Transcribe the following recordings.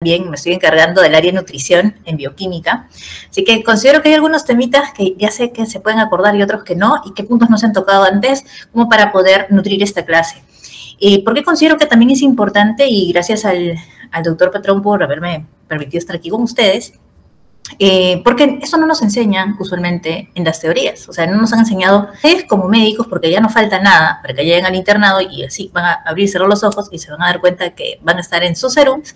también me estoy encargando del área de nutrición en bioquímica, así que considero que hay algunos temitas que ya sé que se pueden acordar y otros que no, y qué puntos no se han tocado antes, como para poder nutrir esta clase. ¿Por qué considero que también es importante? Y gracias al doctor Patrón por haberme permitido estar aquí con ustedes, porque eso no nos enseñan usualmente en las teorías, o sea, no nos han enseñado ustedes como médicos, porque ya no falta nada para que lleguen al internado y así van a abrir y cerrar los ojos y se van a dar cuenta que van a estar en sus serums.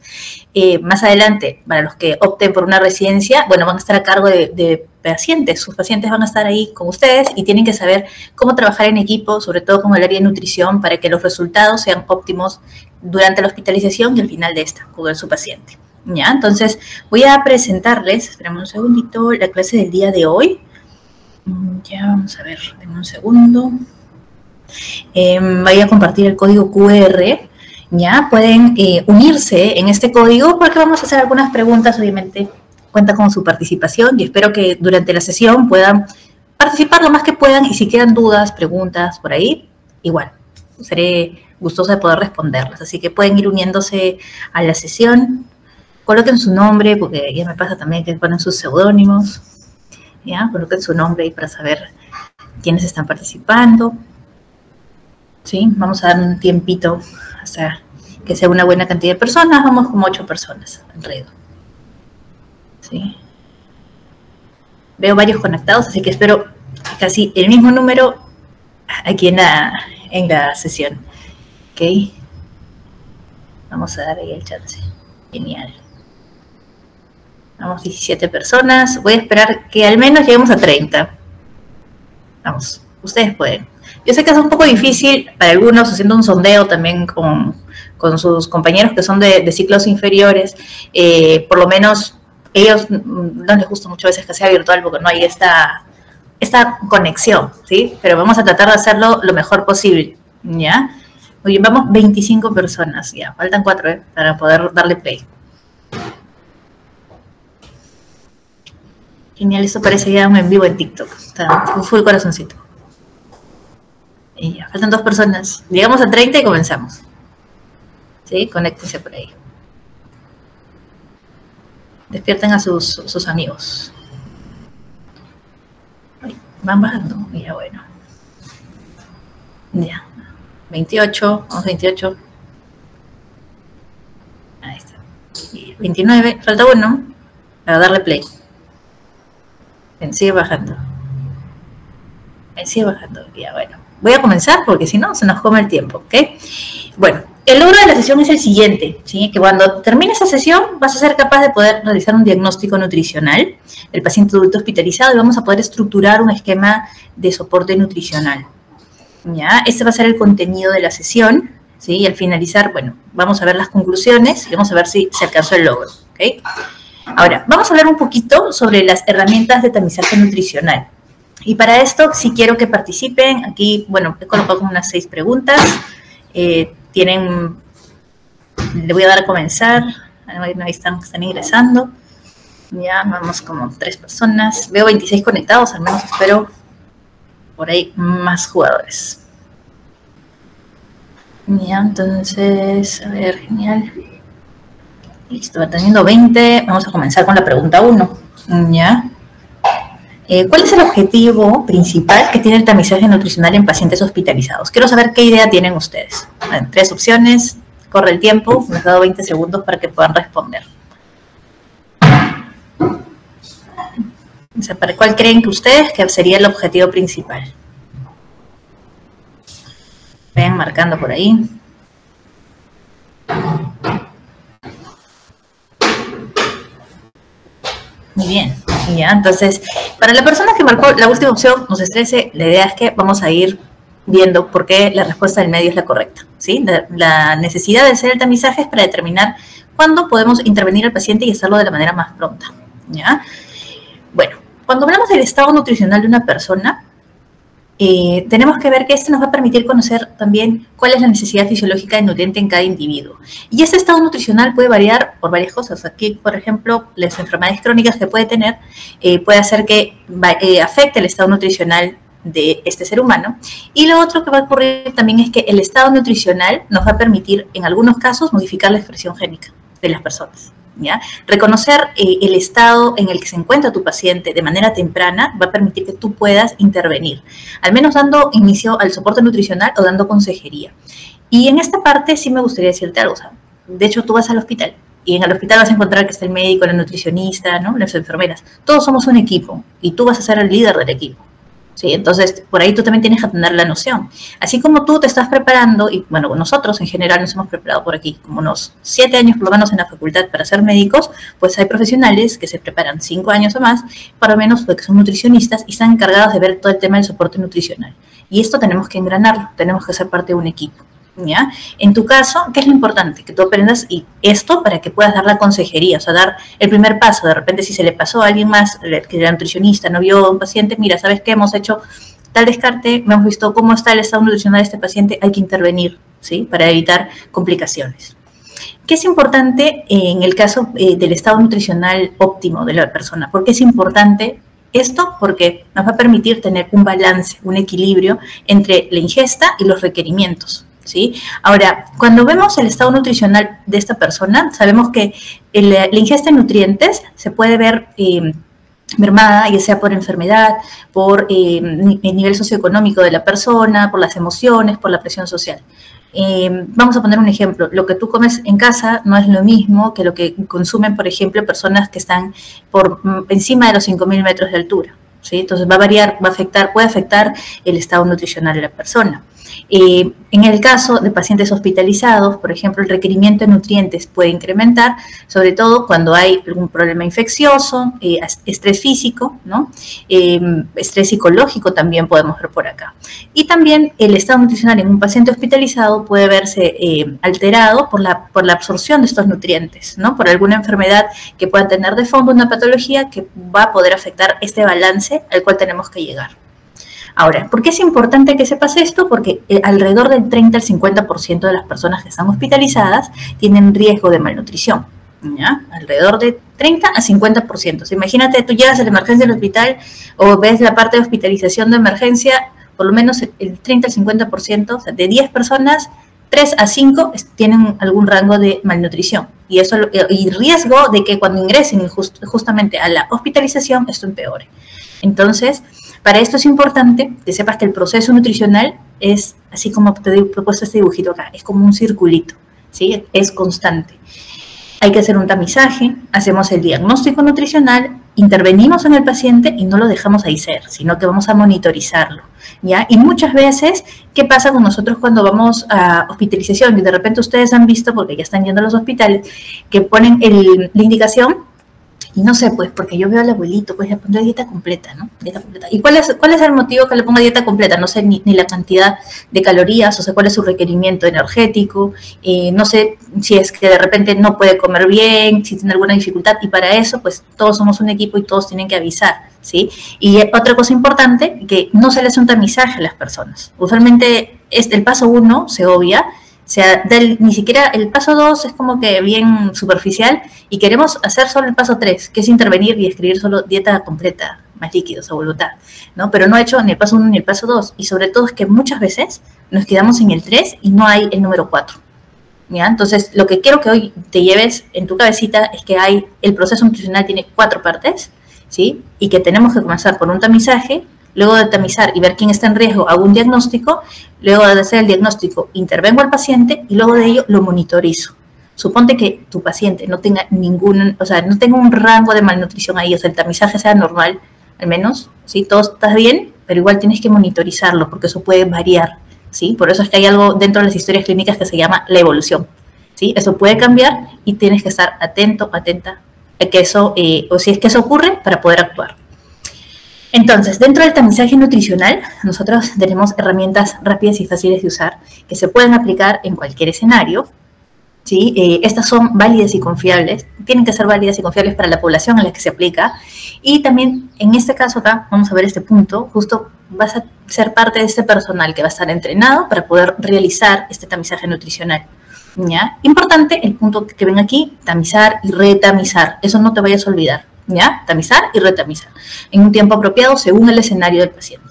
Más adelante, para los que opten por una residencia, bueno, van a estar a cargo de pacientes, sus pacientes van a estar ahí con ustedes y tienen que saber cómo trabajar en equipo, sobre todo con el área de nutrición, para que los resultados sean óptimos durante la hospitalización y al final de esta, con su paciente. Ya, entonces voy a presentarles, esperemos un segundito, la clase del día de hoy. Ya, vamos a ver, denme un segundo. Voy a compartir el código QR. Ya, pueden unirse en este código porque vamos a hacer algunas preguntas, obviamente cuenta con su participación y espero que durante la sesión puedan participar lo más que puedan y si quedan dudas, preguntas por ahí, igual, seré gustosa de poder responderlas. Así que pueden ir uniéndose a la sesión. Coloquen su nombre, porque ya me pasa también que ponen sus seudónimos. ¿Ya? Coloquen su nombre ahí para saber quiénes están participando. ¿Sí? Vamos a dar un tiempito hasta que sea una buena cantidad de personas. Vamos como 8 personas alrededor. ¿Sí? Veo varios conectados, así que espero casi el mismo número aquí en la sesión. ¿Ok? Vamos a dar ahí el chance. Genial. Vamos, 17 personas. Voy a esperar que al menos lleguemos a 30. Vamos, ustedes pueden. Yo sé que es un poco difícil para algunos, haciendo un sondeo también con sus compañeros que son de ciclos inferiores. Por lo menos, ellos no les gusta mucho a veces que sea virtual porque no hay esta conexión, ¿sí? Pero vamos a tratar de hacerlo lo mejor posible, ¿ya? Muy bien, vamos 25 personas, ya. Faltan 4, para poder darle play. Genial, esto parece ya un en vivo en TikTok. Está full corazoncito. Y ya, faltan 2 personas. Llegamos a 30 y comenzamos. ¿Sí? Conéctense por ahí. Despierten a sus amigos. Ay, van bajando. Ya, bueno. Ya. 28. Vamos, 28. Ahí está. Y 29. Falta 1 para darle play. Sigue bajando. Sigue bajando. Ya, bueno. Voy a comenzar porque si no se nos come el tiempo, ¿ok? Bueno, el logro de la sesión es el siguiente, ¿sí? Que cuando termine esa sesión vas a ser capaz de poder realizar un diagnóstico nutricional del paciente adulto hospitalizado y vamos a poder estructurar un esquema de soporte nutricional. ¿Ya? Este va a ser el contenido de la sesión, ¿sí? Y al finalizar, bueno, vamos a ver las conclusiones y vamos a ver si se alcanzó el logro, ¿ok? Ahora, vamos a hablar un poquito sobre las herramientas de tamizaje nutricional. Y para esto, si quiero que participen, aquí, bueno, he colocado como unas 6 preguntas. Le voy a dar a comenzar. Ahí están ingresando. Ya, vamos como 3 personas. Veo 26 conectados, al menos espero por ahí más jugadores. Ya, entonces, a ver, genial. Listo, va teniendo 20. Vamos a comenzar con la pregunta 1. ¿Ya? ¿Cuál es el objetivo principal que tiene el tamizaje nutricional en pacientes hospitalizados? Quiero saber qué idea tienen ustedes. Bueno, 3 opciones. Corre el tiempo. Me he dado 20 segundos para que puedan responder. O sea, ¿para cuál creen que ustedes que sería el objetivo principal? Vayan marcando por ahí. Muy bien, ya, entonces, para la persona que marcó la última opción, no se estrese, la idea es que vamos a ir viendo por qué la respuesta del medio es la correcta, ¿sí? La necesidad de hacer el tamizaje es para determinar cuándo podemos intervenir al paciente y hacerlo de la manera más pronta, ¿ya? Bueno, cuando hablamos del estado nutricional de una persona, tenemos que ver que esto nos va a permitir conocer también cuál es la necesidad fisiológica de nutriente en cada individuo. Y ese estado nutricional puede variar por varias cosas. Aquí, por ejemplo, las enfermedades crónicas que puede tener puede hacer que afecte el estado nutricional de este ser humano. Y lo otro que va a ocurrir también es que el estado nutricional nos va a permitir, en algunos casos, modificar la expresión génica de las personas. ¿ya? Reconocer el estado en el que se encuentra tu paciente de manera temprana va a permitir que tú puedas intervenir, al menos dando inicio al soporte nutricional o dando consejería. Y en esta parte sí me gustaría decirte algo, o sea, de hecho tú vas al hospital y en el hospital vas a encontrar que está el médico, la nutricionista, ¿no? Las enfermeras, todos somos un equipo y tú vas a ser el líder del equipo. Sí, entonces, por ahí tú también tienes que tener la noción. Así como tú te estás preparando, y bueno, nosotros en general nos hemos preparado por aquí, como unos 7 años por lo menos en la facultad para ser médicos, pues hay profesionales que se preparan 5 años o más, para menos porque son nutricionistas y están encargados de ver todo el tema del soporte nutricional. Y esto tenemos que engranarlo, tenemos que ser parte de un equipo. ¿Ya? En tu caso, ¿qué es lo importante? Que tú aprendas y esto para que puedas dar la consejería, o sea, dar el primer paso. De repente, si se le pasó a alguien más, que la nutricionista no vio a un paciente, mira, ¿sabes qué? Hemos hecho tal descarte, hemos visto cómo está el estado nutricional de este paciente, hay que intervenir, ¿sí? Para evitar complicaciones. ¿Qué es importante en el caso del estado nutricional óptimo de la persona? ¿Por qué es importante esto? Porque nos va a permitir tener un balance, un equilibrio entre la ingesta y los requerimientos. ¿Sí? Ahora, cuando vemos el estado nutricional de esta persona, sabemos que la ingesta de nutrientes se puede ver mermada, ya sea por enfermedad, por el nivel socioeconómico de la persona, por las emociones, por la presión social. Vamos a poner un ejemplo. Lo que tú comes en casa no es lo mismo que lo que consumen, por ejemplo, personas que están por encima de los 5.000 metros de altura. ¿Sí? Entonces va a variar, puede afectar el estado nutricional de la persona. En el caso de pacientes hospitalizados, por ejemplo, el requerimiento de nutrientes puede incrementar, sobre todo cuando hay algún problema infeccioso, estrés físico, ¿no? Estrés psicológico también podemos ver por acá. Y también el estado nutricional en un paciente hospitalizado puede verse alterado por la absorción de estos nutrientes, ¿no? Por alguna enfermedad que pueda tener de fondo, una patología que va a poder afectar este balance al cual tenemos que llegar. Ahora, ¿por qué es importante que sepas esto? Porque alrededor del 30 al 50% de las personas que están hospitalizadas tienen riesgo de malnutrición, ¿ya? Alrededor de 30 a 50%. O sea, imagínate, tú llegas a la emergencia del hospital o ves la parte de hospitalización de emergencia, por lo menos el 30 al 50%, o sea, de 10 personas, 3 a 5 tienen algún rango de malnutrición. Y eso y riesgo de que cuando ingresen justamente a la hospitalización, esto empeore. Entonces, para esto es importante que sepas que el proceso nutricional es, así como te he propuesto este dibujito acá, es como un circulito, ¿sí? Es constante. Hay que hacer un tamizaje, hacemos el diagnóstico nutricional, intervenimos en el paciente y no lo dejamos ahí ser, sino que vamos a monitorizarlo, ¿ya? Y muchas veces, ¿qué pasa con nosotros cuando vamos a hospitalización? Y de repente ustedes han visto, porque ya están yendo a los hospitales, que ponen la indicación. Y no sé, pues, porque yo veo al abuelito, pues le pondré dieta completa, ¿no? Dieta completa. ¿Y cuál es el motivo que le ponga dieta completa? No sé ni la cantidad de calorías, o sea, cuál es su requerimiento energético, no sé si es que de repente no puede comer bien, si tiene alguna dificultad, y para eso, pues, todos somos un equipo y todos tienen que avisar, ¿sí? Y otra cosa importante, que no se le hace un tamizaje a las personas. Usualmente, el paso 1 se obvia, o sea, ni siquiera el paso 2 es como que bien superficial y queremos hacer solo el paso 3, que es intervenir y escribir solo dieta completa, más líquidos a voluntad, ¿no? Pero no he hecho ni el paso 1 ni el paso 2 y sobre todo es que muchas veces nos quedamos en el 3 y no hay el número 4, ¿ya? Entonces, lo que quiero que hoy te lleves en tu cabecita es que el proceso nutricional tiene 4 partes, ¿sí? Y que tenemos que comenzar por un tamizaje. Luego de tamizar y ver quién está en riesgo, hago un diagnóstico. Luego de hacer el diagnóstico, intervengo al paciente y luego de ello lo monitorizo. Suponte que tu paciente no tenga no tenga un rango de malnutrición ahí, o sea, el tamizaje sea normal, al menos, ¿sí? Todo está bien, pero igual tienes que monitorizarlo porque eso puede variar, ¿sí? Por eso es que hay algo dentro de las historias clínicas que se llama la evolución, ¿sí? Eso puede cambiar y tienes que estar atento, atenta a que eso, o si es que eso ocurre, para poder actuar. Entonces, dentro del tamizaje nutricional, nosotros tenemos herramientas rápidas y fáciles de usar que se pueden aplicar en cualquier escenario, ¿sí? Estas son válidas y confiables, tienen que ser válidas y confiables para la población a la que se aplica. Y también, en este caso acá, vamos a ver este punto, justo vas a ser parte de este personal que va a estar entrenado para poder realizar este tamizaje nutricional, ¿ya? Importante el punto que ven aquí, tamizar y retamizar, eso no te vayas a olvidar. ¿Ya? Tamizar y retamizar en un tiempo apropiado según el escenario del paciente.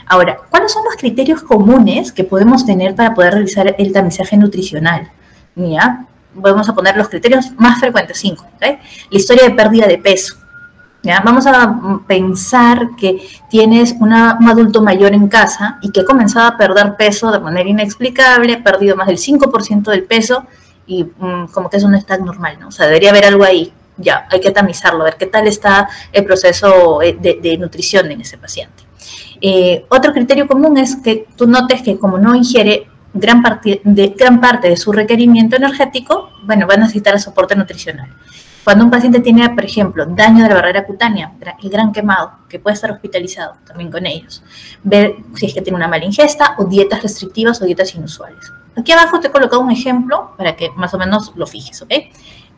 Ahora, ¿cuáles son los criterios comunes que podemos tener para poder realizar el tamizaje nutricional? ¿Ya? vamos a poner los criterios más frecuentes, 5, ¿okay? La historia de pérdida de peso. ¿Ya? Vamos a pensar que tienes un adulto mayor en casa y que ha comenzado a perder peso de manera inexplicable, ha perdido más del 5% del peso y como que eso no está normal, ¿no? O sea, debería haber algo ahí. Ya, hay que tamizarlo, a ver qué tal está el proceso de nutrición en ese paciente. Otro criterio común es que tú notes que como no ingiere gran parte de su requerimiento energético, bueno, va a necesitar soporte nutricional. Cuando un paciente tiene, por ejemplo, daño de la barrera cutánea, el gran quemado, que puede estar hospitalizado también con ellos, ver si es que tiene una mala ingesta o dietas restrictivas o dietas inusuales. Aquí abajo te he colocado un ejemplo para que más o menos lo fijes, ¿ok?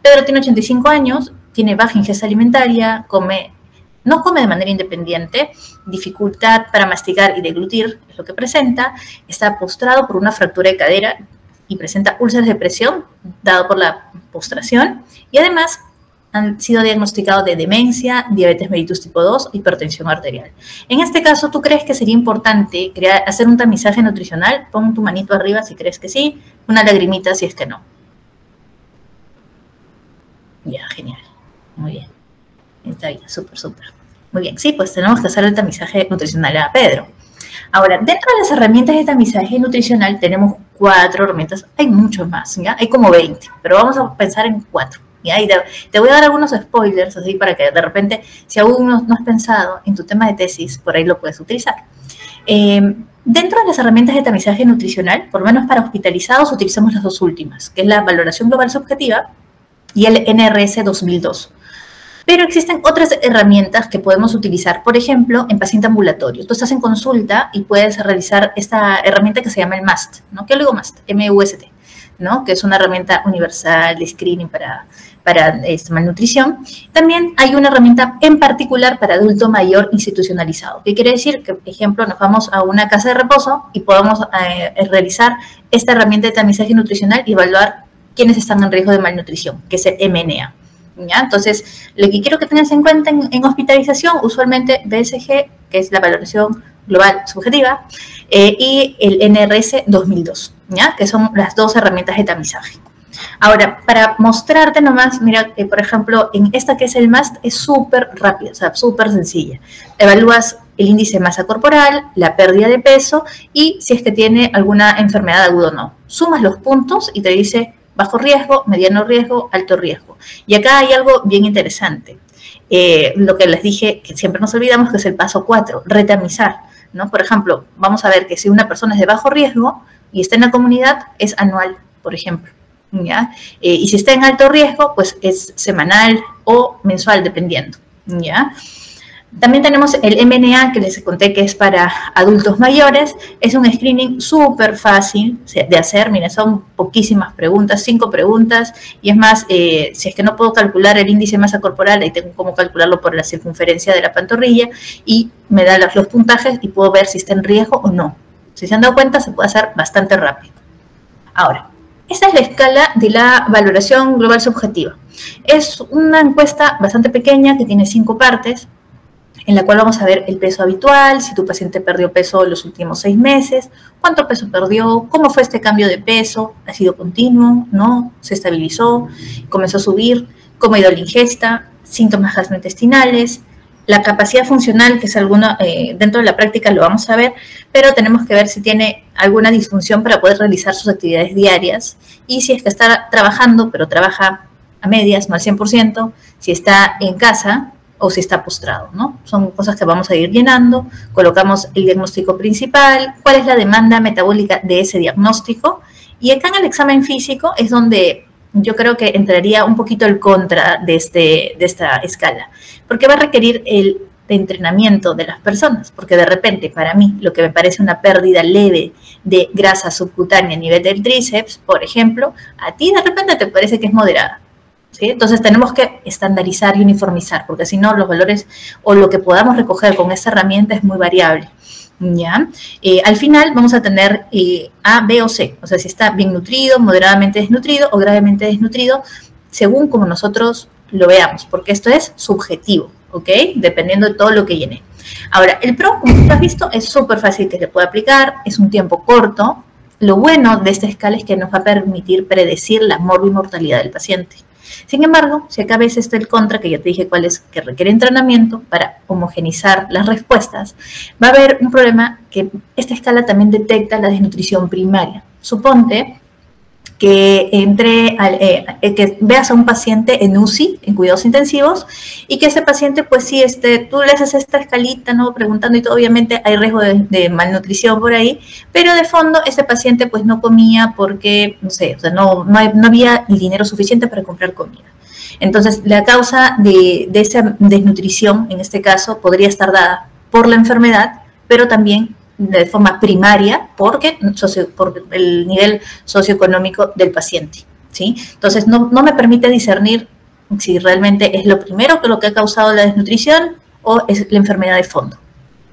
Pedro tiene 85 años, tiene baja ingesta alimentaria, no come de manera independiente, dificultad para masticar y deglutir es lo que presenta, está postrado por una fractura de cadera y presenta úlceras de presión dado por la postración y además han sido diagnosticados de demencia, diabetes mellitus tipo 2, hipertensión arterial. En este caso, ¿tú crees que sería importante hacer un tamizaje nutricional? Pon tu manito arriba si crees que sí, una lagrimita si es que no. Ya, genial. Muy bien. Está bien, súper. Muy bien, sí, pues tenemos que hacer el tamizaje nutricional a Pedro. Ahora, dentro de las herramientas de tamizaje nutricional tenemos 4 herramientas. Hay muchos más, ¿ya? Hay como 20, pero vamos a pensar en 4. ¿Ya? Y te voy a dar algunos spoilers, así para que de repente, si aún no has pensado en tu tema de tesis, por ahí lo puedes utilizar. Dentro de las herramientas de tamizaje nutricional, por lo menos para hospitalizados, utilizamos las dos últimas, que es la valoración global subjetiva y el NRS 2002. Pero existen otras herramientas que podemos utilizar, por ejemplo, en paciente ambulatorio. Tú estás en consulta y puedes realizar esta herramienta que se llama el MAST, ¿no? ¿Qué digo MAST? M-U-S-T, ¿no? Que es una herramienta universal de screening para malnutrición. También hay una herramienta en particular para adulto mayor institucionalizado. ¿Qué quiere decir? Que, por ejemplo, nos vamos a una casa de reposo y podemos realizar esta herramienta de tamizaje nutricional y evaluar quiénes están en riesgo de malnutrición, que es el MNA. ¿Ya? Entonces, lo que quiero que tengas en cuenta en hospitalización, usualmente BSG, que es la valoración global subjetiva, y el NRS 2002, ¿ya? Que son las dos herramientas de tamizaje. Ahora, para mostrarte nomás, mira, por ejemplo, en esta que es el MAST, es súper rápida, o sea, súper sencilla. Evalúas el índice de masa corporal, la pérdida de peso y si es que tiene alguna enfermedad aguda o no. Sumas los puntos y te dice bajo riesgo, mediano riesgo, alto riesgo. Y acá hay algo bien interesante. Lo que les dije, que siempre nos olvidamos, que es el paso 4, retamizar, ¿no? Por ejemplo, vamos a ver que si una persona es de bajo riesgo y está en la comunidad, es anual, por ejemplo, ¿ya? Y si está en alto riesgo, pues es semanal o mensual, dependiendo, ¿ya? También tenemos el MNA, que les conté que es para adultos mayores. Es un screening súper fácil de hacer. Miren, son poquísimas preguntas, 5 preguntas. Y es más, si es que no puedo calcular el índice de masa corporal, ahí tengo cómo calcularlo por la circunferencia de la pantorrilla. Y me da los puntajes y puedo ver si está en riesgo o no. Si se han dado cuenta, se puede hacer bastante rápido. Ahora, esta es la escala de la valoración global subjetiva. Es una encuesta bastante pequeña que tiene 5 partes, en la cual vamos a ver el peso habitual, si tu paciente perdió peso en los últimos 6 meses, cuánto peso perdió, cómo fue este cambio de peso, ha sido continuo, no, se estabilizó, comenzó a subir, cómo ha ido la ingesta, síntomas gastrointestinales, la capacidad funcional, que es alguna, dentro de la práctica lo vamos a ver, pero tenemos que ver si tiene alguna disfunción para poder realizar sus actividades diarias y si es que está trabajando, pero trabaja a medias, no al 100%, si está en casa o si está postrado, ¿no? Son cosas que vamos a ir llenando, colocamos el diagnóstico principal, cuál es la demanda metabólica de ese diagnóstico, y acá en el examen físico es donde yo creo que entraría un poquito el contra de esta escala, porque va a requerir el entrenamiento de las personas, porque de repente para mí lo que me parece una pérdida leve de grasa subcutánea a nivel del tríceps, por ejemplo, a ti de repente te parece que es moderada. ¿Sí? Entonces tenemos que estandarizar y uniformizar, porque si no los valores o lo que podamos recoger con esta herramienta es muy variable, ¿ya? Al final vamos a tener A, B o C, o sea, si está bien nutrido, moderadamente desnutrido o gravemente desnutrido, según como nosotros lo veamos, porque esto es subjetivo, ¿ok? Dependiendo de todo lo que llene. Ahora, el PRO, como tú has visto, es súper fácil que se pueda aplicar, es un tiempo corto, lo bueno de esta escala es que nos va a permitir predecir la morbimortalidad del paciente. Sin embargo, si acá ves el contra, que ya te dije cuál es, que requiere entrenamiento para homogenizar las respuestas, va a haber un problema que esta escala también detecta la desnutrición primaria. Suponte que que veas a un paciente en UCI, en cuidados intensivos, y que ese paciente, pues sí, tú le haces esta escalita, ¿no? Preguntando y todo, obviamente hay riesgo de malnutrición por ahí, pero de fondo ese paciente pues no comía porque, no sé, o sea, no había el dinero suficiente para comprar comida. Entonces, la causa de esa desnutrición, en este caso, podría estar dada por la enfermedad, pero también de forma primaria por el nivel socioeconómico del paciente, ¿sí? Entonces, no me permite discernir si realmente es lo primero que lo que ha causado la desnutrición o es la enfermedad de fondo,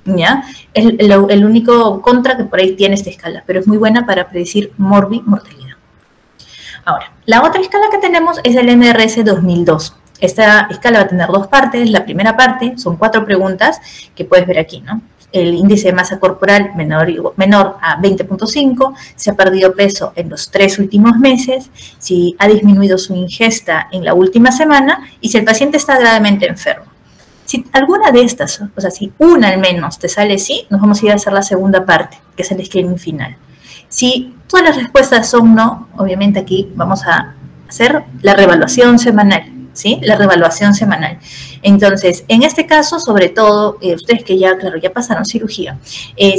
¿ya? Es el único contra que por ahí tiene esta escala, pero es muy buena para predecir mortalidad. Ahora, la otra escala que tenemos es el NRS 2002. Esta escala va a tener dos partes. La primera parte son 4 preguntas que puedes ver aquí, ¿no? El índice de masa corporal menor a 20.5, si ha perdido peso en los 3 últimos meses, si ha disminuido su ingesta en la última semana y si el paciente está gravemente enfermo. Si alguna de estas, o sea, si una al menos te sale sí, nos vamos a ir a hacer la segunda parte, que es el screening final. Si todas las respuestas son no, obviamente aquí vamos a hacer la reevaluación semanal, ¿sí? La reevaluación semanal. Entonces, en este caso, sobre todo, ustedes que ya, claro, ya pasaron cirugía,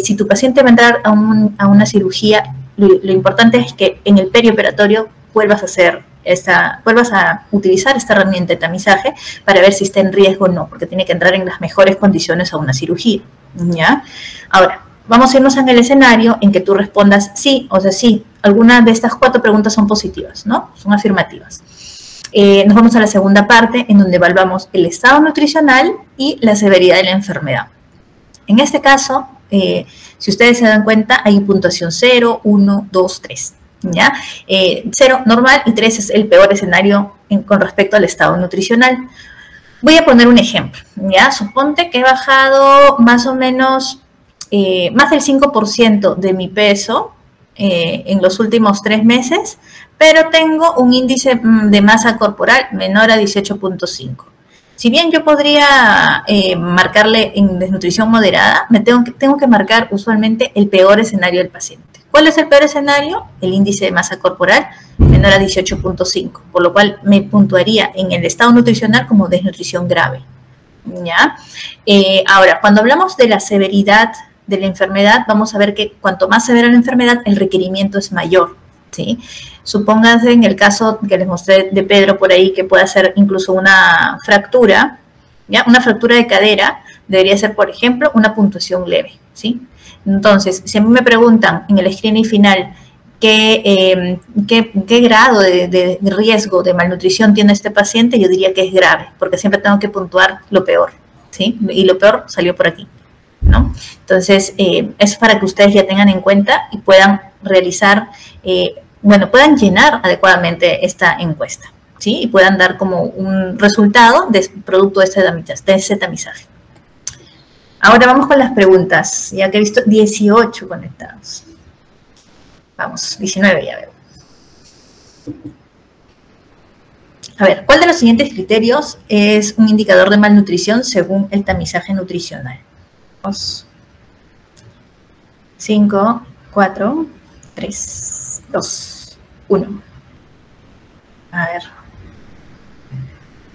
si tu paciente va a entrar a una cirugía, lo importante es que en el perioperatorio vuelvas a utilizar esta herramienta de tamizaje para ver si está en riesgo o no, porque tiene que entrar en las mejores condiciones a una cirugía, ¿ya? Ahora, vamos a irnos en el escenario en que tú respondas sí, o sea, sí, algunas de estas 4 preguntas son positivas, ¿no? Son afirmativas. Nos vamos a la segunda parte, en donde evaluamos el estado nutricional y la severidad de la enfermedad. En este caso, si ustedes se dan cuenta, hay puntuación 0, 1, 2, 3. ¿Ya? 0 normal y 3 es el peor escenario con respecto al estado nutricional. Voy a poner un ejemplo, ¿ya? Suponte que he bajado más o menos más del 5% de mi peso en los últimos 3 meses, pero tengo un índice de masa corporal menor a 18.5. Si bien yo podría marcarle en desnutrición moderada, tengo que marcar usualmente el peor escenario del paciente. ¿Cuál es el peor escenario? El índice de masa corporal menor a 18.5, por lo cual me puntuaría en el estado nutricional como desnutrición grave, ¿ya? Ahora, cuando hablamos de la severidad de la enfermedad, vamos a ver que cuanto más severa la enfermedad, el requerimiento es mayor, ¿sí? Supónganse en el caso que les mostré de Pedro por ahí, que puede ser incluso una fractura, ¿ya? Una fractura de cadera debería ser, por ejemplo, una puntuación leve, ¿sí? Entonces, si a mí me preguntan en el screening final qué grado de riesgo de malnutrición tiene este paciente, yo diría que es grave, porque siempre tengo que puntuar lo peor, ¿sí? Y lo peor salió por aquí, ¿no? Entonces, es para que ustedes ya tengan en cuenta y puedan realizar, puedan llenar adecuadamente esta encuesta, ¿sí? Y puedan dar como un resultado de producto de ese tamizaje. Ahora vamos con las preguntas, ya que he visto 18 conectados. Vamos, 19 ya veo. A ver, ¿cuál de los siguientes criterios es un indicador de malnutrición según el tamizaje nutricional? 5, 4, 3, 2, 1. A ver.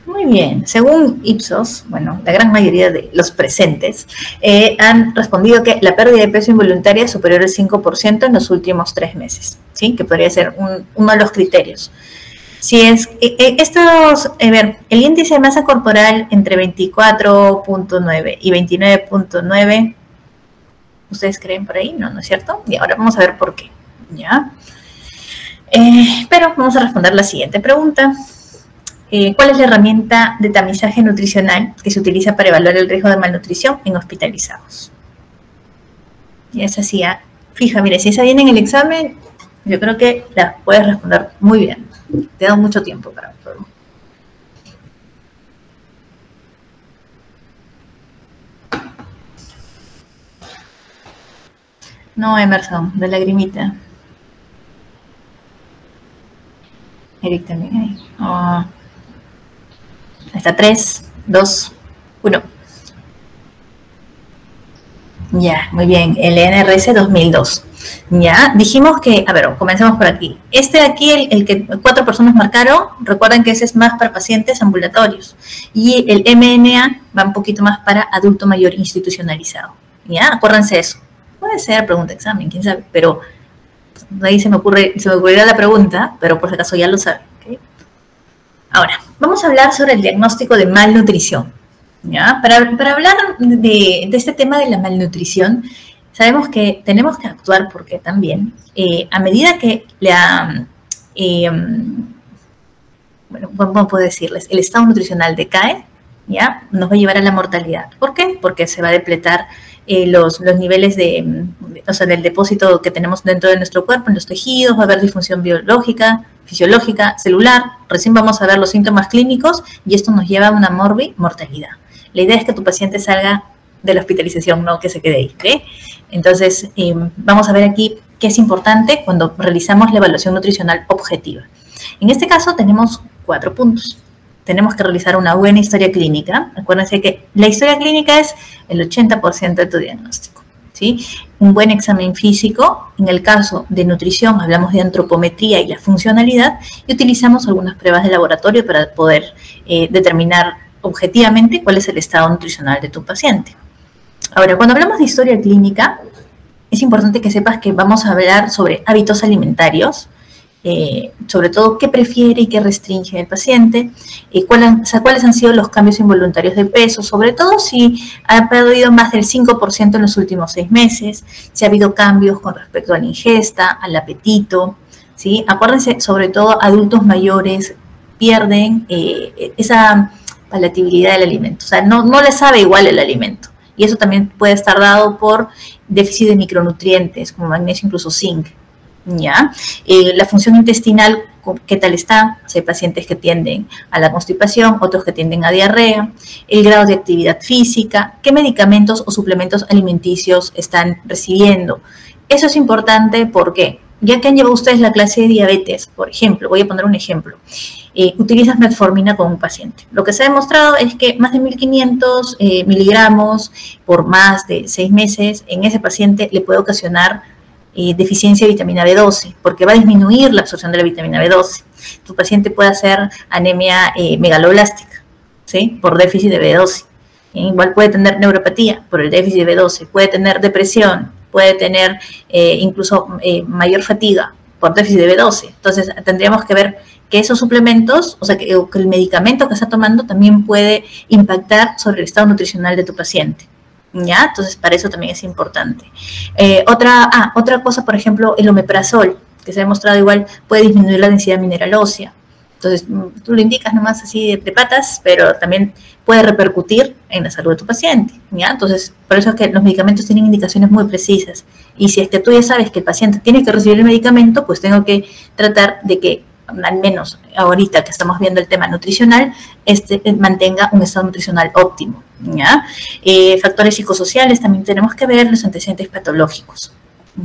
Muy bien. Según Ipsos, bueno, la gran mayoría de los presentes han respondido que la pérdida de peso involuntaria es superior al 5% en los últimos 3 meses, ¿sí? Que podría ser uno de los criterios. Si es el índice de masa corporal entre 24.9 y 29.9, ¿ustedes creen por ahí? No, ¿no es cierto? Y ahora vamos a ver por qué, ¿ya? Pero vamos a responder la siguiente pregunta. ¿Cuál es la herramienta de tamizaje nutricional que se utiliza para evaluar el riesgo de malnutrición en hospitalizados? Y esa sí, fija, mire, si esa viene en el examen, yo creo que la puedes responder muy bien. Te da mucho tiempo para hacerlo. No, Emerson, de lagrimita. Eric también ahí. Está 3, 2, 1. Ya, muy bien, el NRS 2002. Ya, dijimos que, a ver, comencemos por aquí. Este de aquí, el que 4 personas marcaron, recuerden que ese es más para pacientes ambulatorios. Y el MNA va un poquito más para adulto mayor institucionalizado. Ya, acuérdense eso. Puede ser pregunta de examen, quién sabe, pero ahí se me ocurrirá la pregunta, pero por si acaso ya lo saben. ¿Okay? Ahora, vamos a hablar sobre el diagnóstico de malnutrición. ¿Ya? Para hablar de este tema de la malnutrición, sabemos que tenemos que actuar porque también, a medida que bueno, ¿cómo puedo decirles? El estado nutricional decae, ¿ya? Nos va a llevar a la mortalidad. ¿Por qué? Porque se va a depletar los niveles o sea, del depósito que tenemos dentro de nuestro cuerpo, en los tejidos, va a haber disfunción biológica, fisiológica, celular. Recién vamos a ver los síntomas clínicos y esto nos lleva a una mortalidad. La idea es que tu paciente salga de la hospitalización, no que se quede ahí. ¿Okay? Entonces, vamos a ver aquí qué es importante cuando realizamos la evaluación nutricional objetiva. En este caso tenemos 4 puntos. Tenemos que realizar una buena historia clínica. Acuérdense que la historia clínica es el 80% de tu diagnóstico. ¿Sí? Un buen examen físico. En el caso de nutrición hablamos de antropometría y la funcionalidad y utilizamos algunas pruebas de laboratorio para poder determinar objetivamente cuál es el estado nutricional de tu paciente. Ahora, cuando hablamos de historia clínica, es importante que sepas que vamos a hablar sobre hábitos alimentarios, sobre todo qué prefiere y qué restringe el paciente, cuáles han sido los cambios involuntarios de peso, sobre todo si ha perdido más del 5% en los últimos 6 meses, si ha habido cambios con respecto a la ingesta, al apetito, ¿sí? Acuérdense, sobre todo adultos mayores pierden esa palatabilidad del alimento, o sea, no les sabe igual el alimento. Y eso también puede estar dado por déficit de micronutrientes, como magnesio, incluso zinc. ¿Ya? La función intestinal, ¿qué tal está? O sea, hay pacientes que tienden a la constipación, otros que tienden a diarrea. El grado de actividad física, qué medicamentos o suplementos alimenticios están recibiendo. Eso es importante porque, ya que han llevado ustedes la clase de diabetes, por ejemplo, voy a poner un ejemplo, utilizas metformina con un paciente. Lo que se ha demostrado es que más de 1500 miligramos por más de 6 meses en ese paciente le puede ocasionar deficiencia de vitamina B12, porque va a disminuir la absorción de la vitamina B12. Tu paciente puede hacer anemia megaloblástica, ¿sí? Por déficit de B12. Igual puede tener neuropatía por el déficit de B12, puede tener depresión, puede tener incluso mayor fatiga por déficit de B12. Entonces, tendríamos que ver que esos suplementos, o sea, que el medicamento que está tomando también puede impactar sobre el estado nutricional de tu paciente. ¿Ya? Entonces, para eso también es importante. Otra cosa, por ejemplo, el omeprazol, que se ha demostrado igual puede disminuir la densidad mineral ósea. Entonces, tú lo indicas nomás así de patas, pero también puede repercutir en la salud de tu paciente, ¿ya? Entonces, por eso es que los medicamentos tienen indicaciones muy precisas. Y si es que tú ya sabes que el paciente tiene que recibir el medicamento, pues tengo que tratar de que, al menos ahorita que estamos viendo el tema nutricional, mantenga un estado nutricional óptimo, ¿ya? Factores psicosociales también tenemos que ver, los antecedentes patológicos,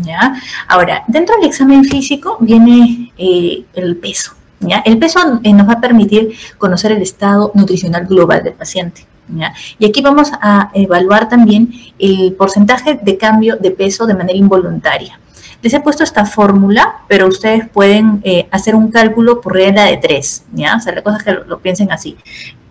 ¿ya? Ahora, dentro del examen físico viene el peso, ¿ya? El peso nos va a permitir conocer el estado nutricional global del paciente, ¿ya? Y aquí vamos a evaluar también el porcentaje de cambio de peso de manera involuntaria. Les he puesto esta fórmula, pero ustedes pueden hacer un cálculo por regla de 3, ¿ya? O sea, la cosa es que lo piensen así.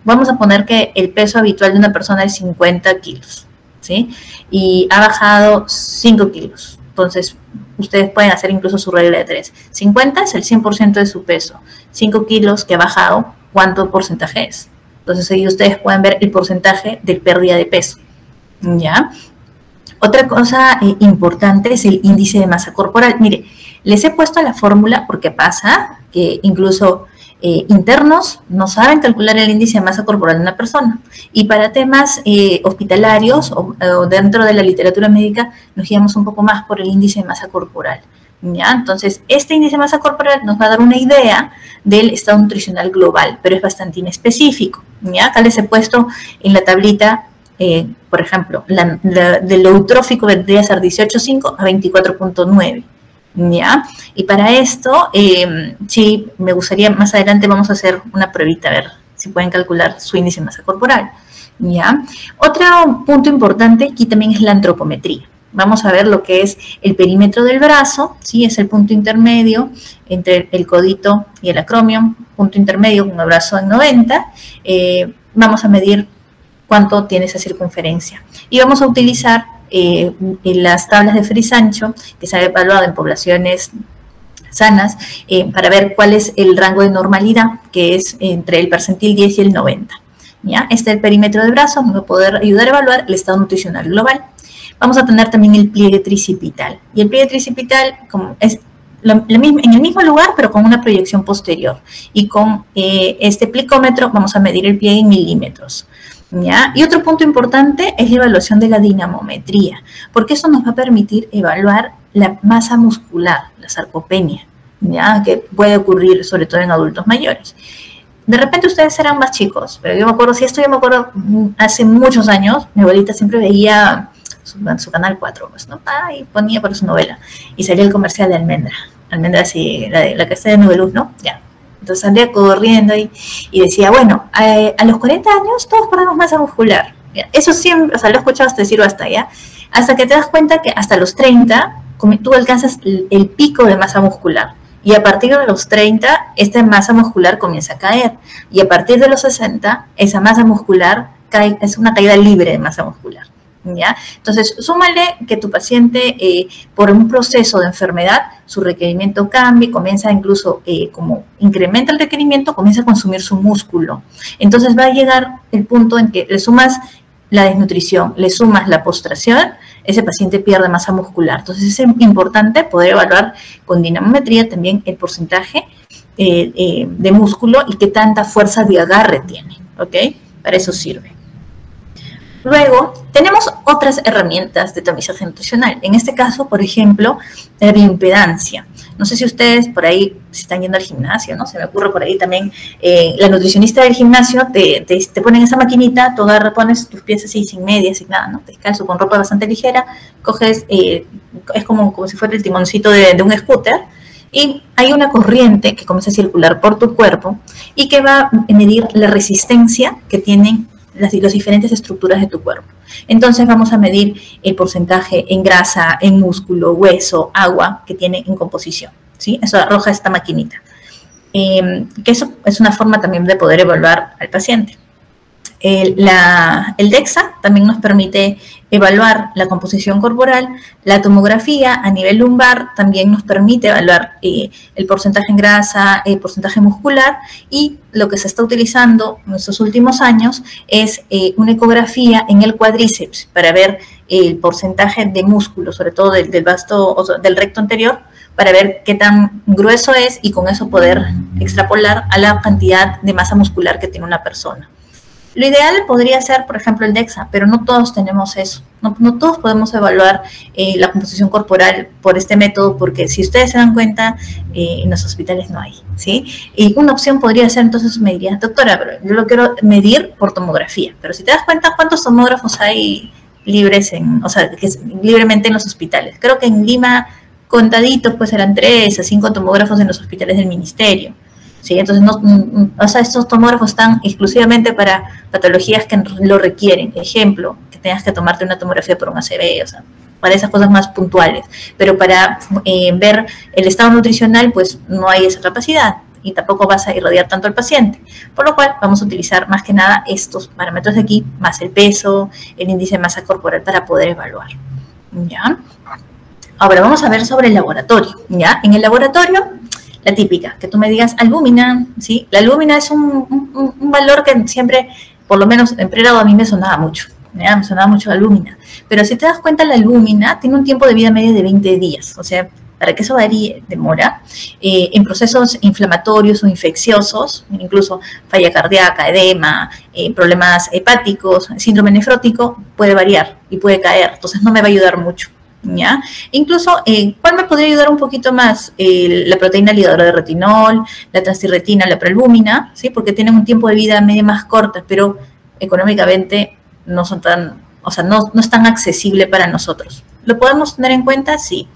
Vamos a poner que el peso habitual de una persona es 50 kilos, ¿sí? Y ha bajado 5 kilos. Entonces, ustedes pueden hacer incluso su regla de 3. 50 es el 100% de su peso. 5 kilos que ha bajado, ¿cuánto porcentaje es? Entonces, ahí ustedes pueden ver el porcentaje de pérdida de peso, ¿ya? Otra cosa importante es el índice de masa corporal. Mire, les he puesto la fórmula porque pasa que incluso internos no saben calcular el índice de masa corporal de una persona. Y para temas hospitalarios o dentro de la literatura médica nos guiamos un poco más por el índice de masa corporal, ¿ya? Entonces, este índice de masa corporal nos va a dar una idea del estado nutricional global, pero es bastante inespecífico, ¿ya? Acá les he puesto en la tablita, por ejemplo, de lo eutrófico vendría a ser 18.5 a 24.9, ¿ya? Y para esto, sí, me gustaría, más adelante vamos a hacer una pruebita, a ver si pueden calcular su índice de masa corporal, ¿ya? Otro punto importante aquí también es la antropometría. Vamos a ver lo que es el perímetro del brazo, ¿sí? Es el punto intermedio entre el codito y el acromion, punto intermedio con el brazo en 90. Vamos a medir cuánto tiene esa circunferencia. Y vamos a utilizar las tablas de Frisancho, que se ha evaluado en poblaciones sanas, para ver cuál es el rango de normalidad, que es entre el percentil 10 y el 90. ¿Ya? Este es el perímetro del brazo, nos va a poder ayudar a evaluar el estado nutricional global. Vamos a tener también el pliegue tricipital. Y el pliegue tricipital es en el mismo lugar, pero con una proyección posterior. Y con este plicómetro vamos a medir el pliegue en milímetros. ¿Ya? Y otro punto importante es la evaluación de la dinamometría, porque eso nos va a permitir evaluar la masa muscular, la sarcopenia, ¿ya? Que puede ocurrir sobre todo en adultos mayores. De repente ustedes serán más chicos, pero yo me acuerdo, yo me acuerdo hace muchos años, mi abuelita siempre veía su canal 4, pues, ¿no? Y ponía por su novela, y salía el comercial de Almendra, así, la que está de Nubeluz, ¿no? Ya. Entonces salía corriendo y decía, bueno, a los 40 años todos perdemos masa muscular. ¿Ya? Eso siempre, o sea, lo he escuchado hasta decirlo hasta que te das cuenta que hasta los 30 tú alcanzas el pico de masa muscular. Y a partir de los 30, esta masa muscular comienza a caer. Y a partir de los 60, esa masa muscular cae, es una caída libre de masa muscular. ¿Ya? Entonces, súmale que tu paciente, por un proceso de enfermedad, su requerimiento cambie, comienza incluso, como incrementa el requerimiento, comienza a consumir su músculo. Entonces va a llegar el punto en que le sumas la desnutrición, le sumas la postración, ese paciente pierde masa muscular. Entonces es importante poder evaluar con dinamometría también el porcentaje de músculo y qué tanta fuerza de agarre tiene, ¿ok? Para eso sirve. Luego, tenemos otras herramientas de tamizaje nutricional. En este caso, por ejemplo, la bioimpedancia. No sé si ustedes por ahí se están yendo al gimnasio, ¿no? Se me ocurre por ahí también, la nutricionista del gimnasio te ponen esa maquinita, tú agarras, pones tus pies así, sin medias, sin nada, ¿no? Descalzo, con ropa bastante ligera, coges, es como si fuera el timoncito de un scooter, y hay una corriente que comienza a circular por tu cuerpo y que va a medir la resistencia que tienen las diferentes estructuras de tu cuerpo. Entonces vamos a medir el porcentaje en grasa, en músculo, hueso, agua que tiene en composición, ¿sí? Eso arroja esta maquinita. Que eso es una forma también de poder evaluar al paciente. El DEXA también nos permite evaluar la composición corporal. La tomografía a nivel lumbar también nos permite evaluar el porcentaje en grasa, el porcentaje muscular, y lo que se está utilizando en estos últimos años es una ecografía en el cuádriceps para ver el porcentaje de músculo, sobre todo del vasto, o sea, del recto anterior, para ver qué tan grueso es y con eso poder extrapolar a la cantidad de masa muscular que tiene una persona. Lo ideal podría ser, por ejemplo, el DEXA, pero no todos tenemos eso. No todos podemos evaluar la composición corporal por este método, porque si ustedes se dan cuenta, en los hospitales no hay, ¿sí? Y una opción podría ser, entonces me diría, doctora, pero yo lo quiero medir por tomografía. Pero si te das cuenta, ¿cuántos tomógrafos hay libres libremente en los hospitales? Creo que en Lima, contaditos, pues eran 3 a 5 tomógrafos en los hospitales del ministerio. ¿Sí? Entonces, estos tomógrafos están exclusivamente para patologías que lo requieren. Ejemplo, que tengas que tomarte una tomografía por un ACV, o sea, para esas cosas más puntuales. Pero para ver el estado nutricional, pues no hay esa capacidad y tampoco vas a irradiar tanto al paciente. Por lo cual, vamos a utilizar más que nada estos parámetros de aquí, más el peso, el índice de masa corporal para poder evaluar. ¿Ya? Ahora vamos a ver sobre el laboratorio. ¿Ya? En el laboratorio, la típica, que tú me digas albúmina, ¿sí? La albúmina es un valor que siempre, por lo menos en pregrado, a mí me sonaba mucho, ¿ya? Me sonaba mucho la albúmina. Pero si te das cuenta, la albúmina tiene un tiempo de vida media de 20 días, o sea, para que eso varíe, demora, en procesos inflamatorios o infecciosos, incluso falla cardíaca, edema, problemas hepáticos, síndrome nefrótico, puede variar y puede caer, entonces no me va a ayudar mucho. ¿Ya? Incluso, ¿cuál me podría ayudar un poquito más? La proteína ligadora de retinol, la transtirretina, la proalbúmina, ¿sí? Porque tienen un tiempo de vida media más corta, pero económicamente no son tan, o sea, no es tan accesible para nosotros. ¿Lo podemos tener en cuenta? Sí.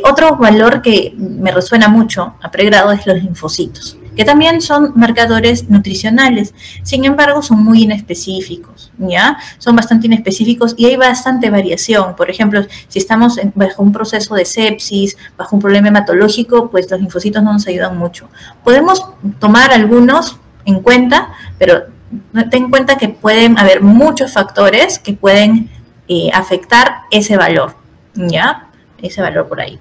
Otro valor que me resuena mucho a pregrado es los linfocitos, que también son marcadores nutricionales, sin embargo son muy inespecíficos, ¿ya? Son bastante inespecíficos y hay bastante variación. Por ejemplo, si estamos bajo un proceso de sepsis, bajo un problema hematológico, pues los linfocitos no nos ayudan mucho. Podemos tomar algunos en cuenta, pero ten en cuenta que pueden haber muchos factores que pueden afectar ese valor, ¿ya? Ese valor por ahí.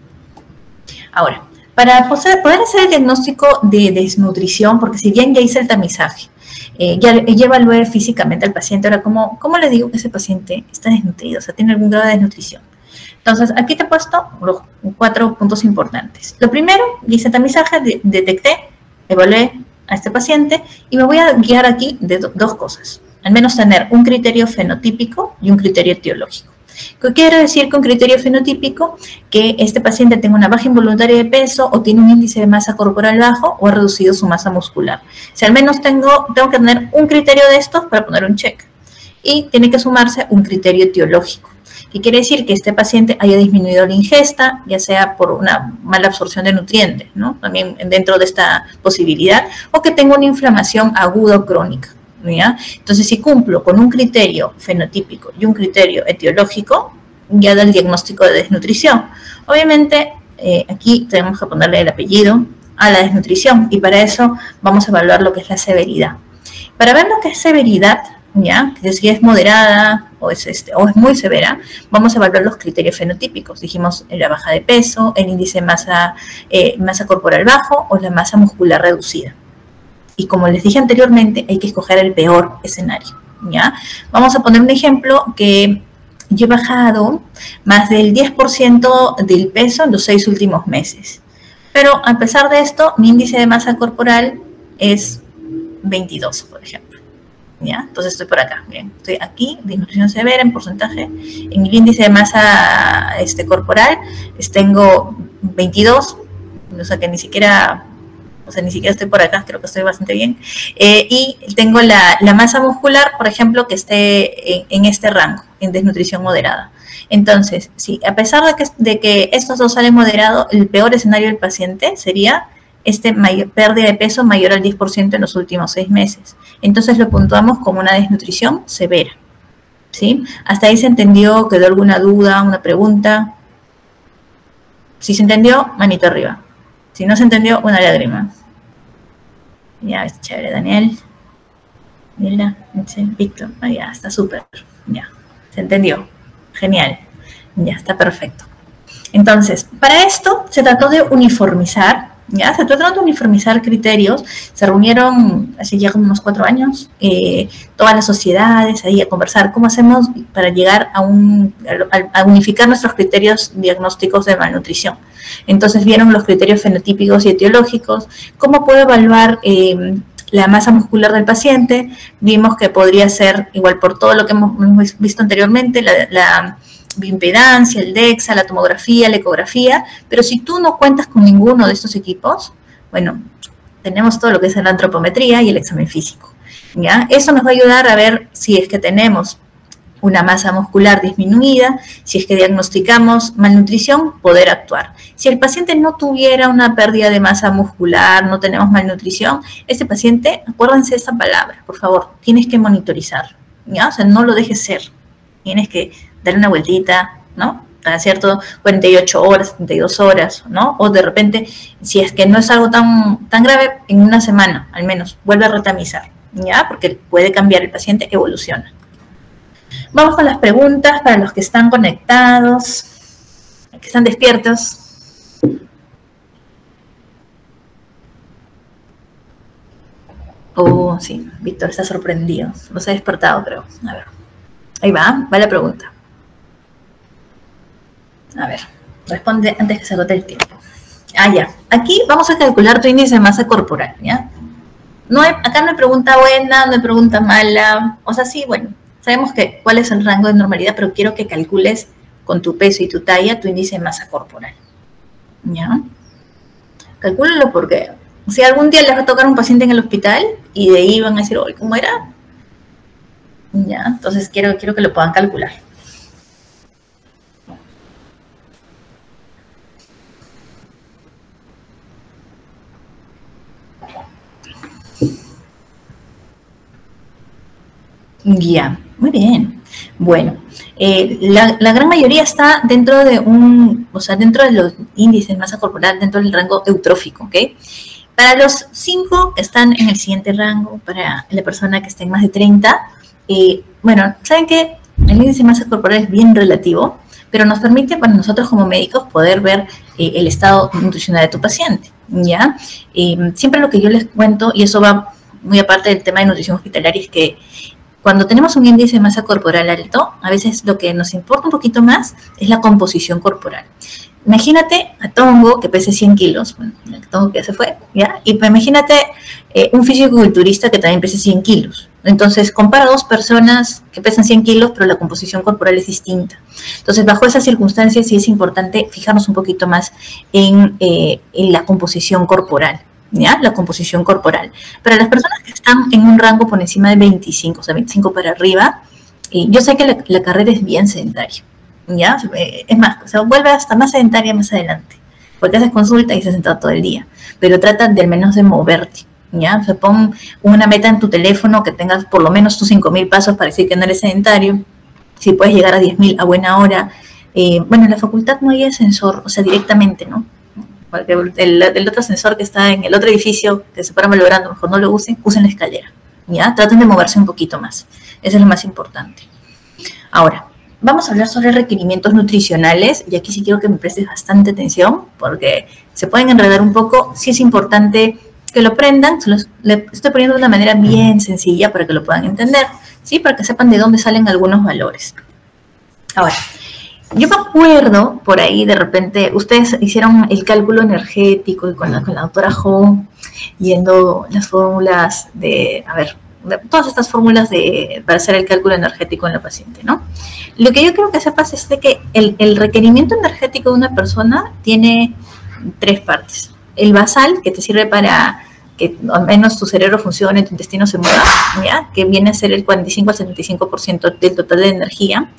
Ahora, para poder hacer el diagnóstico de desnutrición, porque si bien ya hice el tamizaje, ya evalué físicamente al paciente, ahora, ¿cómo le digo que ese paciente está desnutrido? O sea, tiene algún grado de desnutrición. Entonces, aquí te he puesto los 4 puntos importantes. Lo primero, hice tamizaje, detecté, evalué a este paciente y me voy a guiar aquí de dos cosas. Al menos tener un criterio fenotípico y un criterio etiológico. ¿Qué quiero decir con criterio fenotípico? Que este paciente tenga una baja involuntaria de peso o tiene un índice de masa corporal bajo o ha reducido su masa muscular. Si al menos tengo que tener un criterio de estos para poner un check. Y tiene que sumarse un criterio etiológico. ¿Qué quiere decir? Que este paciente haya disminuido la ingesta, ya sea por una mala absorción de nutrientes, ¿no? También dentro de esta posibilidad, o que tenga una inflamación aguda o crónica. ¿Ya? Entonces, si cumplo con un criterio fenotípico y un criterio etiológico, ya da el diagnóstico de desnutrición. Obviamente, aquí tenemos que ponerle el apellido a la desnutrición y para eso vamos a evaluar lo que es la severidad. Para ver lo que es severidad, ¿ya? Que si es moderada o es muy severa, vamos a evaluar los criterios fenotípicos. Dijimos la baja de peso, el índice de masa corporal bajo o la masa muscular reducida. Y como les dije anteriormente, hay que escoger el peor escenario, ¿ya? Vamos a poner un ejemplo que yo he bajado más del 10% del peso en los 6 últimos meses. Pero a pesar de esto, mi índice de masa corporal es 22, por ejemplo, ¿ya? Entonces estoy por acá, miren, estoy aquí, desnutrición severa en porcentaje. En el índice de masa corporal tengo 22, o sea que ni siquiera estoy por acá, creo que estoy bastante bien. Y tengo la masa muscular, por ejemplo, que esté en este rango, en desnutrición moderada. Entonces, sí, a pesar de que estos dos salen moderados, el peor escenario del paciente sería pérdida de peso mayor al 10% en los últimos 6 meses. Entonces lo puntuamos como una desnutrición severa, ¿sí? ¿Hasta ahí se entendió? ¿Quedó alguna duda, una pregunta? Si se entendió, manito arriba. Si no se entendió, una lágrima. Ya, es chévere, Daniel. Mira, Víctor. Ya, está súper. Ya, se entendió. Genial. Ya, está perfecto. Entonces, para esto se trató de uniformizar, ¿ya? Se trataron de uniformizar criterios. Se reunieron hace ya como unos 4 años todas las sociedades ahí a conversar cómo hacemos para llegar a unificar nuestros criterios diagnósticos de malnutrición. Entonces vieron los criterios fenotípicos y etiológicos, cómo puedo evaluar la masa muscular del paciente. Vimos que podría ser igual por todo lo que hemos visto anteriormente, la bioimpedancia, el DEXA, la tomografía, la ecografía, pero si tú no cuentas con ninguno de estos equipos, bueno, tenemos todo lo que es la antropometría y el examen físico, ¿ya? Eso nos va a ayudar a ver si es que tenemos una masa muscular disminuida, si es que diagnosticamos malnutrición, poder actuar. Si el paciente no tuviera una pérdida de masa muscular, no tenemos malnutrición, este paciente, acuérdense esa palabra, por favor, tienes que monitorizar, ¿ya? O sea, no lo dejes ser, tienes que darle una vueltita, ¿no? Cada cierto 48 horas, 72 horas, ¿no? O de repente, si es que no es algo tan grave, en una semana al menos, vuelve a retamizar, ¿ya? Porque puede cambiar, el paciente evoluciona. Vamos con las preguntas para los que están conectados, que están despiertos. Oh, sí, Víctor está sorprendido. Los he despertado, creo. A ver. Ahí va la pregunta. A ver, responde antes que se agote el tiempo. Ya. Aquí vamos a calcular tu índice de masa corporal, ¿ya? Acá no hay pregunta buena, no hay pregunta mala. O sea, sí, bueno, sabemos cuál es el rango de normalidad, pero quiero que calcules con tu peso y tu talla tu índice de masa corporal, ¿ya? Calcúlalo porque si algún día les va a tocar un paciente en el hospital y de ahí van a decir, oye, ¿cómo era? Ya, entonces quiero que lo puedan calcular. Ya, muy bien. Bueno, la gran mayoría está dentro de dentro de los índices de masa corporal, dentro del rango eutrófico, ¿ok? Para los 5 están en el siguiente rango, para la persona que está en más de 30. Bueno, ¿saben qué? El índice de masa corporal es bien relativo, pero nos permite para nosotros como médicos poder ver el estado nutricional de tu paciente, ¿ya? Siempre lo que yo les cuento, y eso va muy aparte del tema de nutrición hospitalaria, es que cuando tenemos un índice de masa corporal alto, a veces lo que nos importa un poquito más es la composición corporal. Imagínate a Tongo que pese 100 kilos, bueno, Tongo que ya se fue, ¿ya? Y imagínate un fisicoculturista que también pese 100 kilos. Entonces, compara dos personas que pesan 100 kilos, pero la composición corporal es distinta. Entonces, bajo esas circunstancias sí es importante fijarnos un poquito más en la composición corporal, ¿ya? La composición corporal. Para las personas que están en un rango por encima de 25, o sea, 25 para arriba, yo sé que la carrera es bien sedentaria, ¿ya? Es más, se vuelve hasta más sedentaria más adelante, porque haces consulta y estás sentado todo el día, pero trata de al menos de moverte, ¿ya? O sea, pon una meta en tu teléfono que tengas por lo menos tus 5.000 pasos para decir que no eres sedentario. Si puedes llegar a 10.000 a buena hora. Bueno, en la facultad no hay ascensor, o sea, directamente, ¿no? Porque el otro ascensor que está en el otro edificio que se para malogrando, mejor no lo usen la escalera, ¿ya? Traten de moverse un poquito más. Eso es lo más importante. Ahora, vamos a hablar sobre requerimientos nutricionales, y aquí sí quiero que me prestes bastante atención, porque se pueden enredar un poco. Sí es importante que lo aprendan, le estoy poniendo de una manera bien sencilla para que lo puedan entender, ¿sí? Para que sepan de dónde salen algunos valores. Ahora, yo me acuerdo por ahí, de repente, ustedes hicieron el cálculo energético y con la doctora Ho, viendo las fórmulas de todas estas fórmulas para hacer el cálculo energético en la paciente, ¿no? Lo que yo quiero que sepas es de que el requerimiento energético de una persona tiene 3 partes. El basal, que te sirve para que al menos tu cerebro funcione, tu intestino se mueva, ¿ya? Que viene a ser el 45 al 75% del total de energía.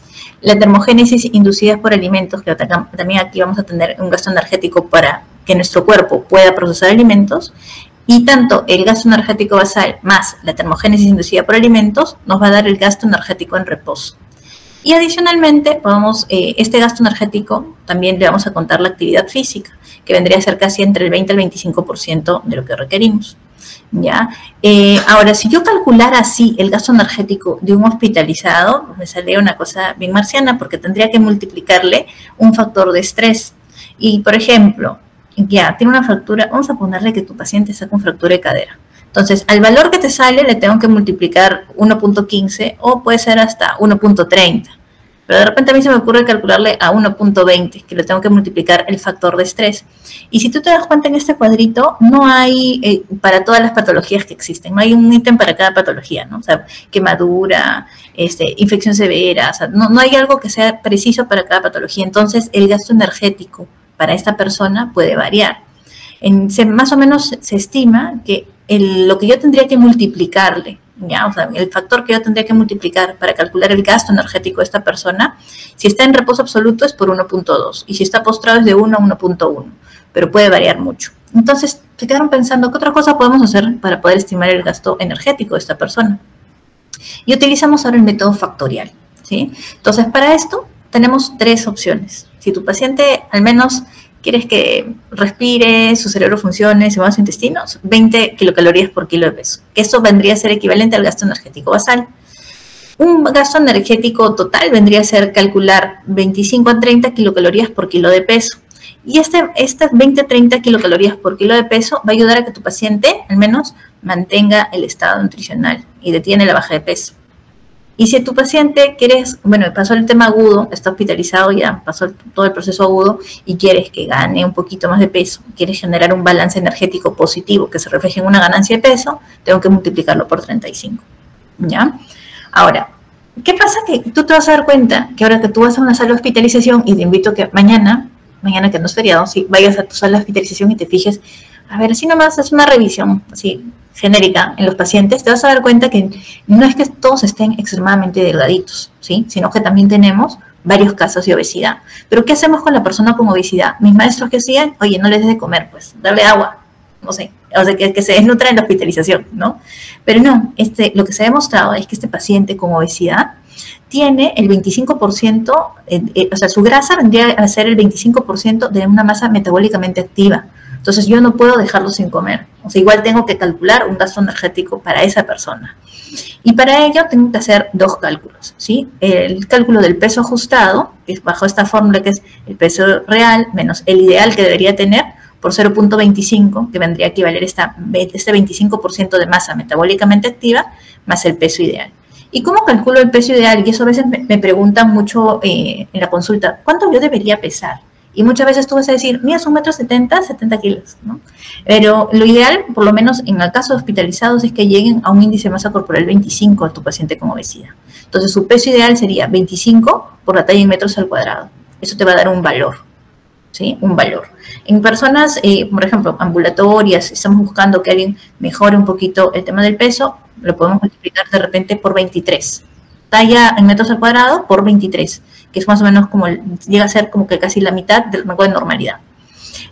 La termogénesis inducida por alimentos, que también aquí vamos a tener un gasto energético para que nuestro cuerpo pueda procesar alimentos. Y tanto el gasto energético basal más la termogénesis inducida por alimentos nos va a dar el gasto energético en reposo. Y adicionalmente, este gasto energético también le vamos a contar la actividad física, que vendría a ser casi entre el 20 al 25% de lo que requerimos, ¿ya? Ahora, si yo calculara así el gasto energético de un hospitalizado, me saldría una cosa bien marciana, porque tendría que multiplicarle un factor de estrés. Y, por ejemplo, ya tiene una fractura, vamos a ponerle que tu paciente está con fractura de cadera. Entonces, al valor que te sale le tengo que multiplicar 1.15 o puede ser hasta 1.30. Pero de repente a mí se me ocurre calcularle a 1.20, que le tengo que multiplicar el factor de estrés. Y si tú te das cuenta en este cuadrito, no hay para todas las patologías que existen, no hay un ítem para cada patología, ¿no? O sea, quemadura, infección severa, o sea, no hay algo que sea preciso para cada patología. Entonces, el gasto energético para esta persona puede variar. Más o menos se estima que lo que yo tendría que multiplicarle, ¿ya? O sea, el factor que yo tendría que multiplicar para calcular el gasto energético de esta persona, si está en reposo absoluto es por 1.2 y si está postrado es de 1 a 1.1, pero puede variar mucho. Entonces, se quedaron pensando, ¿qué otra cosa podemos hacer para poder estimar el gasto energético de esta persona? Y utilizamos ahora el método factorial, ¿sí? Entonces, para esto tenemos 3 opciones. Si tu paciente al menos quieres que respire, su cerebro funcione, se mueva sus intestinos, 20 kilocalorías por kilo de peso. Eso vendría a ser equivalente al gasto energético basal. Un gasto energético total vendría a ser calcular 25 a 30 kilocalorías por kilo de peso. Y estas 20 a 30 kilocalorías por kilo de peso va a ayudar a que tu paciente al menos mantenga el estado nutricional y detiene la baja de peso. Y si tu paciente pasó el tema agudo, está hospitalizado ya, pasó todo el proceso agudo y quieres que gane un poquito más de peso, quieres generar un balance energético positivo que se refleje en una ganancia de peso, tengo que multiplicarlo por 35, ¿ya? Ahora, ¿qué pasa? Que tú te vas a dar cuenta que ahora que tú vas a una sala de hospitalización, y te invito a que mañana que no es feriado, si vayas a tu sala de hospitalización y te fijes, a ver, así nomás es una revisión, así genérica en los pacientes, te vas a dar cuenta que no es que todos estén extremadamente delgaditos, ¿sí? Sino que también tenemos varios casos de obesidad. Pero ¿qué hacemos con la persona con obesidad? Mis maestros que hacían, oye, no les des de comer, pues, darle agua. o sea que se desnutra en la hospitalización, ¿no? Pero no, lo que se ha demostrado es que este paciente con obesidad tiene el 25%, o sea, su grasa vendría a ser el 25% de una masa metabólicamente activa. Entonces, yo no puedo dejarlo sin comer. O sea, igual tengo que calcular un gasto energético para esa persona. Y para ello tengo que hacer dos cálculos, ¿sí? El cálculo del peso ajustado, que es bajo esta fórmula que es el peso real menos el ideal que debería tener, por 0.25, que vendría a equivaler este 25% de masa metabólicamente activa, más el peso ideal. ¿Y cómo calculo el peso ideal? Y eso a veces me preguntan mucho en la consulta, ¿cuánto yo debería pesar? Y muchas veces tú vas a decir, mira, son 1,70 m, 70 kilos, ¿no? Pero lo ideal, por lo menos en el caso de hospitalizados, es que lleguen a un índice de masa corporal 25 a tu paciente con obesidad. Entonces, su peso ideal sería 25 por la talla en metros al cuadrado. Eso te va a dar un valor, ¿sí? Un valor. En personas, por ejemplo, ambulatorias, estamos buscando que alguien mejore un poquito el tema del peso, lo podemos multiplicar de repente por 23. Talla en metros al cuadrado por 23, que es más o menos como, llega a ser como que casi la mitad del rango de normalidad.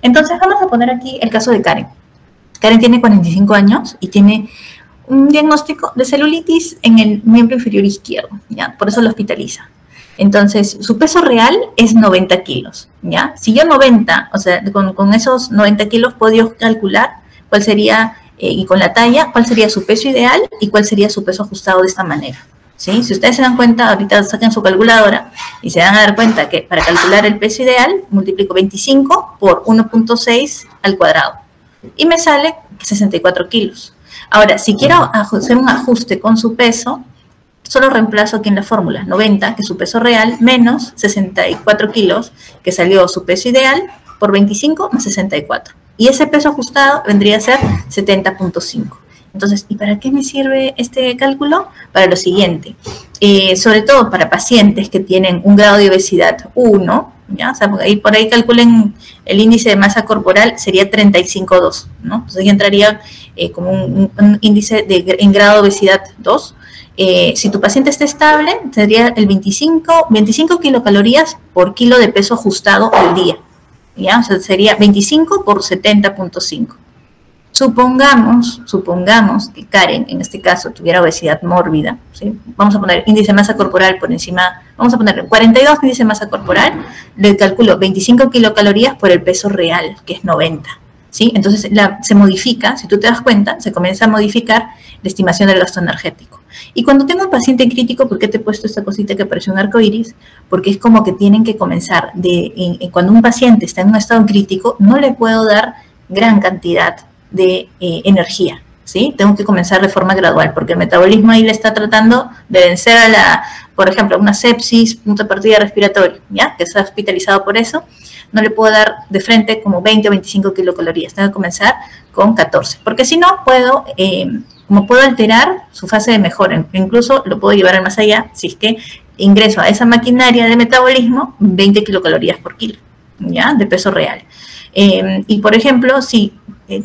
Entonces vamos a poner aquí el caso de Karen. Karen tiene 45 años y tiene un diagnóstico de celulitis en el miembro inferior izquierdo, ¿ya? Por eso lo hospitaliza. Entonces, su peso real es 90 kilos, ¿ya? Si yo 90, o sea, con esos 90 kilos puedo calcular cuál sería, y con la talla, cuál sería su peso ideal y cuál sería su peso ajustado de esta manera, ¿sí? Si ustedes se dan cuenta, ahorita saquen su calculadora y se van a dar cuenta que para calcular el peso ideal, multiplico 25 por 1.6 al cuadrado y me sale 64 kilos. Ahora, si quiero hacer un ajuste con su peso, solo reemplazo aquí en la fórmula 90, que es su peso real, menos 64 kilos, que salió su peso ideal, por 25 más 64. Y ese peso ajustado vendría a ser 70.5. Entonces, ¿y para qué me sirve este cálculo? Para lo siguiente, sobre todo para pacientes que tienen un grado de obesidad 1, ¿ya? O sea, por ahí calculen el índice de masa corporal, sería 35,2, ¿no? Entonces, ya entraría como un índice en grado de obesidad 2. Si tu paciente está estable, sería el 25 kilocalorías por kilo de peso ajustado al día, ¿ya? O sea, sería 25 por 70.5. Supongamos que Karen, en este caso, tuviera obesidad mórbida, ¿sí? Vamos a poner índice de masa corporal por encima, vamos a poner 42 índice de masa corporal, le calculo 25 kilocalorías por el peso real, que es 90, ¿sí? Entonces, se modifica, si tú te das cuenta, se comienza a modificar la estimación del gasto energético. Y cuando tengo un paciente crítico, ¿por qué te he puesto esta cosita que parece un arco iris? Porque es como que tienen que comenzar, cuando un paciente está en un estado crítico, no le puedo dar gran cantidad de energía, ¿sí? Tengo que comenzar de forma gradual, porque el metabolismo ahí le está tratando de vencer por ejemplo, una sepsis, punto de partida respiratorio, ¿ya? Que está hospitalizado por eso. No le puedo dar de frente como 20 o 25 kilocalorías, tengo que comenzar con 14, porque si no puedo alterar su fase de mejora, incluso lo puedo llevar más allá, si es que ingreso a esa maquinaria de metabolismo 20 kilocalorías por kilo, ¿ya? De peso real. Y por ejemplo, si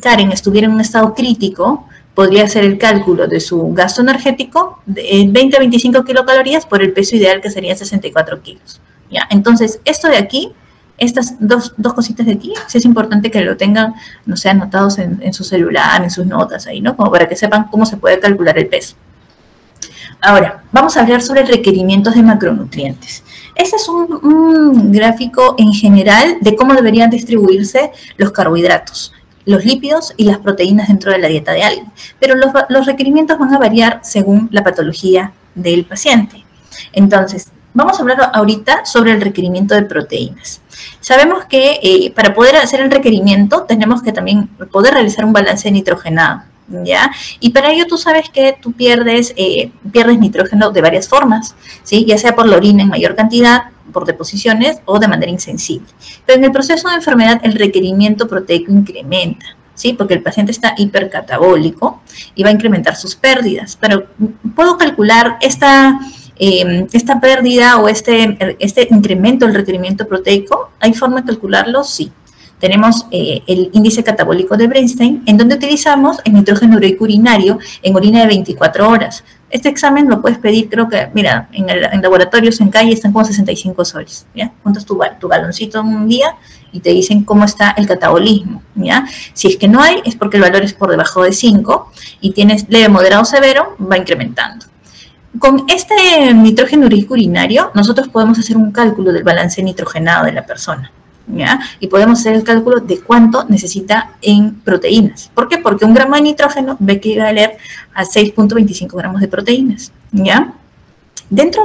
Karen estuviera en un estado crítico, podría hacer el cálculo de su gasto energético de 20 a 25 kilocalorías por el peso ideal, que sería 64 kilos, ¿ya? Entonces, esto de aquí, estas dos cositas de aquí, sí es importante que lo tengan, no sé, anotados en su celular, en sus notas ahí, ¿no? Como para que sepan cómo se puede calcular el peso. Ahora, vamos a hablar sobre requerimientos de macronutrientes. Este es un gráfico en general de cómo deberían distribuirse los carbohidratos, los lípidos y las proteínas dentro de la dieta de alguien. Pero los requerimientos van a variar según la patología del paciente. Entonces, vamos a hablar ahorita sobre el requerimiento de proteínas. Sabemos que para poder hacer el requerimiento tenemos que también poder realizar un balance nitrogenado, ¿ya? Y para ello tú sabes que tú pierdes nitrógeno de varias formas, ¿sí? Ya sea por la orina en mayor cantidad, por deposiciones o de manera insensible. Pero en el proceso de enfermedad el requerimiento proteico incrementa, ¿sí? Porque el paciente está hipercatabólico y va a incrementar sus pérdidas. Pero ¿puedo calcular esta pérdida o este incremento del requerimiento proteico? ¿Hay forma de calcularlo? Sí. Tenemos el índice catabólico de Bernstein, en donde utilizamos el nitrógeno ureico urinario en orina de 24 horas. Este examen lo puedes pedir, creo que, mira, en laboratorios en calle están como 65 soles, ¿ya? Juntas tu galoncito un día y te dicen cómo está el catabolismo, ¿ya? Si es que no hay, es porque el valor es por debajo de 5 y tienes leve, moderado, severo, va incrementando. Con este nitrógeno urinario, nosotros podemos hacer un cálculo del balance nitrogenado de la persona, ¿ya? Y podemos hacer el cálculo de cuánto necesita en proteínas. ¿Por qué? Porque un gramo de nitrógeno va a equivaler a 6.25 gramos de proteínas, ¿ya? Dentro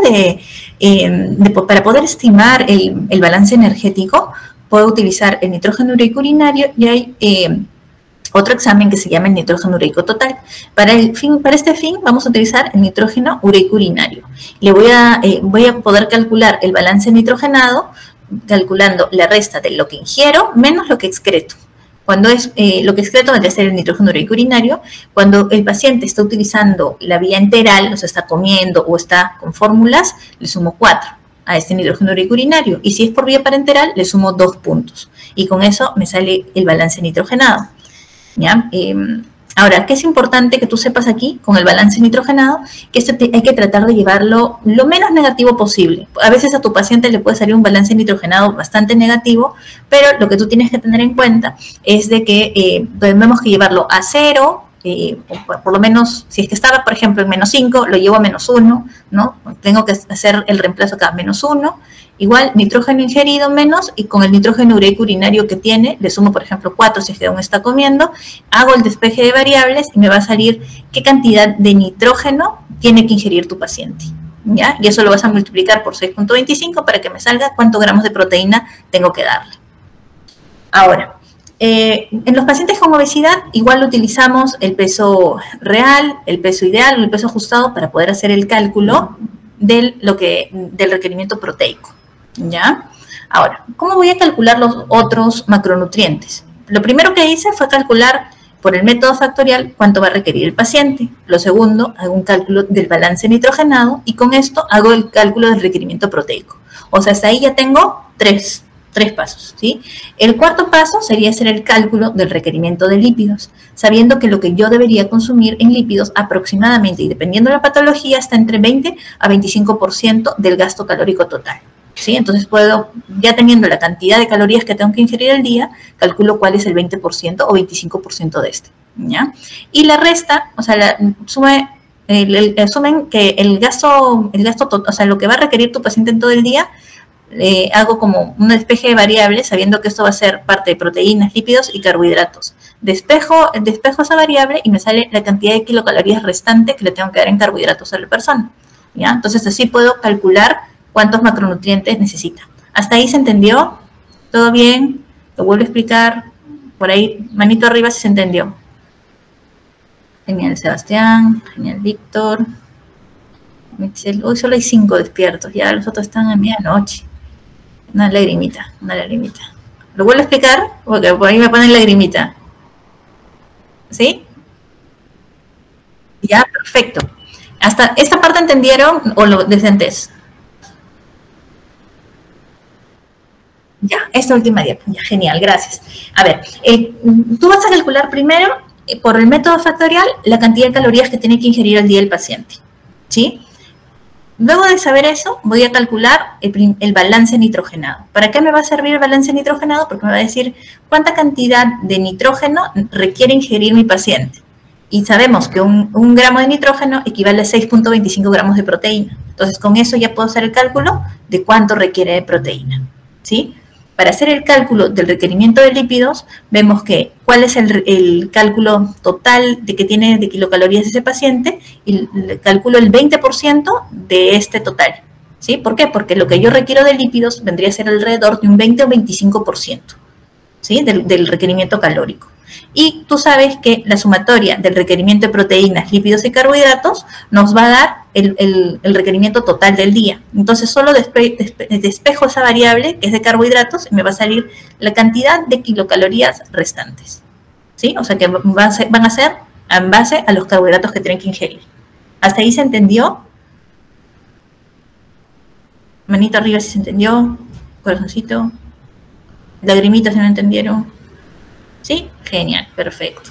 para poder estimar el balance energético, puedo utilizar el nitrógeno ureico urinario y hay otro examen que se llama el nitrógeno ureico total. Para este fin vamos a utilizar el nitrógeno ureico urinario. Voy a poder calcular el balance nitrogenado calculando la resta de lo que ingiero menos lo que excreto. Cuando es lo que excreto debe ser el nitrógeno ureico urinario. Cuando el paciente está utilizando la vía enteral, o sea, está comiendo o está con fórmulas, le sumo 4 a este nitrógeno ureico urinario. Y si es por vía parenteral, le sumo 2 puntos. Y con eso me sale el balance nitrogenado. ¿Ya? Ahora, ¿qué es importante que tú sepas aquí con el balance nitrogenado? Que hay que tratar de llevarlo lo menos negativo posible. A veces a tu paciente le puede salir un balance nitrogenado bastante negativo, pero lo que tú tienes que tener en cuenta es de que tenemos que llevarlo a 0, o por lo menos, si es que estaba, por ejemplo, en -5, lo llevo a -1, ¿no? Tengo que hacer el reemplazo acá, -1, igual nitrógeno ingerido menos, y con el nitrógeno ureico urinario que tiene, le sumo, por ejemplo, 4 si es que aún está comiendo, hago el despeje de variables y me va a salir qué cantidad de nitrógeno tiene que ingerir tu paciente, ¿ya? Y eso lo vas a multiplicar por 6.25 para que me salga cuántos gramos de proteína tengo que darle. Ahora, en los pacientes con obesidad igual utilizamos el peso real, el peso ideal, el peso ajustado para poder hacer el cálculo del requerimiento proteico, ¿ya? Ahora, ¿cómo voy a calcular los otros macronutrientes? Lo primero que hice fue calcular por el método factorial cuánto va a requerir el paciente. Lo segundo, hago un cálculo del balance nitrogenado y con esto hago el cálculo del requerimiento proteico. O sea, hasta ahí ya tengo tres pasos, ¿sí? El cuarto paso sería hacer el cálculo del requerimiento de lípidos, sabiendo que lo que yo debería consumir en lípidos aproximadamente, y dependiendo de la patología, está entre 20 a 25% del gasto calórico total, ¿sí? Entonces puedo, ya teniendo la cantidad de calorías que tengo que ingerir al día, calculo cuál es el 20% o 25% de este, ¿ya? Y la resta, o sea, asumen que el gasto total, o sea, lo que va a requerir tu paciente en todo el día, hago como un despeje de variables, sabiendo que esto va a ser parte de proteínas, lípidos y carbohidratos. Despejo esa variable y me sale la cantidad de kilocalorías restante que le tengo que dar en carbohidratos a la persona, ¿ya? Entonces así puedo calcular cuántos macronutrientes necesita. ¿Hasta ahí se entendió? ¿Todo bien? Lo vuelvo a explicar. Por ahí, manito arriba si se entendió. Genial, Sebastián. Genial, Víctor. Hoy solo hay 5 despiertos, ya los otros están a medianoche. Una lagrimita. ¿Lo vuelvo a explicar? Porque por ahí me ponen lagrimita. ¿Sí? Ya, perfecto. ¿Hasta esta parte entendieron o lo desde antes? Ya, esta última diapositiva. Ya, genial, gracias. A ver, tú vas a calcular primero, por el método factorial, la cantidad de calorías que tiene que ingerir al día el paciente, ¿sí? Luego de saber eso, voy a calcular el balance nitrogenado. ¿Para qué me va a servir el balance nitrogenado? Porque me va a decir cuánta cantidad de nitrógeno requiere ingerir mi paciente. Y sabemos que un gramo de nitrógeno equivale a 6.25 gramos de proteína. Entonces, con eso ya puedo hacer el cálculo de cuánto requiere de proteína, ¿sí? Para hacer el cálculo del requerimiento de lípidos, vemos que cuál es el cálculo total de que tiene de kilocalorías ese paciente y calculo el 20% de este total, ¿sí? ¿Por qué? Porque lo que yo requiero de lípidos vendría a ser alrededor de un 20 o 25%, ¿sí? Del requerimiento calórico. Y tú sabes que la sumatoria del requerimiento de proteínas, lípidos y carbohidratos nos va a dar el requerimiento total del día. Entonces solo despejo esa variable que es de carbohidratos y me va a salir la cantidad de kilocalorías restantes, ¿sí? O sea que van a ser en base a los carbohidratos que tienen que ingerir. ¿Hasta ahí se entendió? Manito arriba si se entendió, corazoncito, lagrimitas si no entendieron. ¿Sí? Genial, perfecto.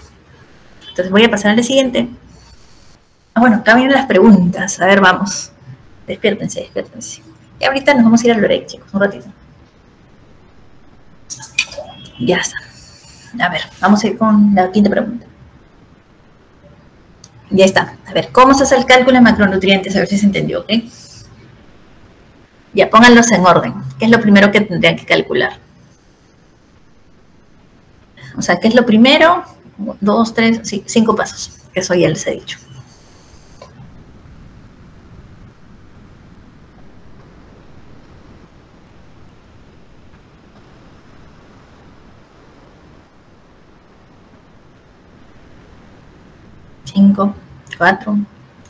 Entonces voy a pasar a la siguiente. Bueno, acá vienen las preguntas. A ver, vamos. Despiértense. Y ahorita nos vamos a ir a Lorec, chicos, un ratito. Ya está. A ver, vamos a ir con la quinta pregunta. Ya está. A ver, ¿cómo se hace el cálculo de macronutrientes? A ver si se entendió, ¿ok? Ya, pónganlos en orden. ¿Qué es lo primero que tendrían que calcular? O sea, ¿qué es lo primero? 2, 3, sí, 5 pasos, que eso ya les he dicho. Cinco, 4,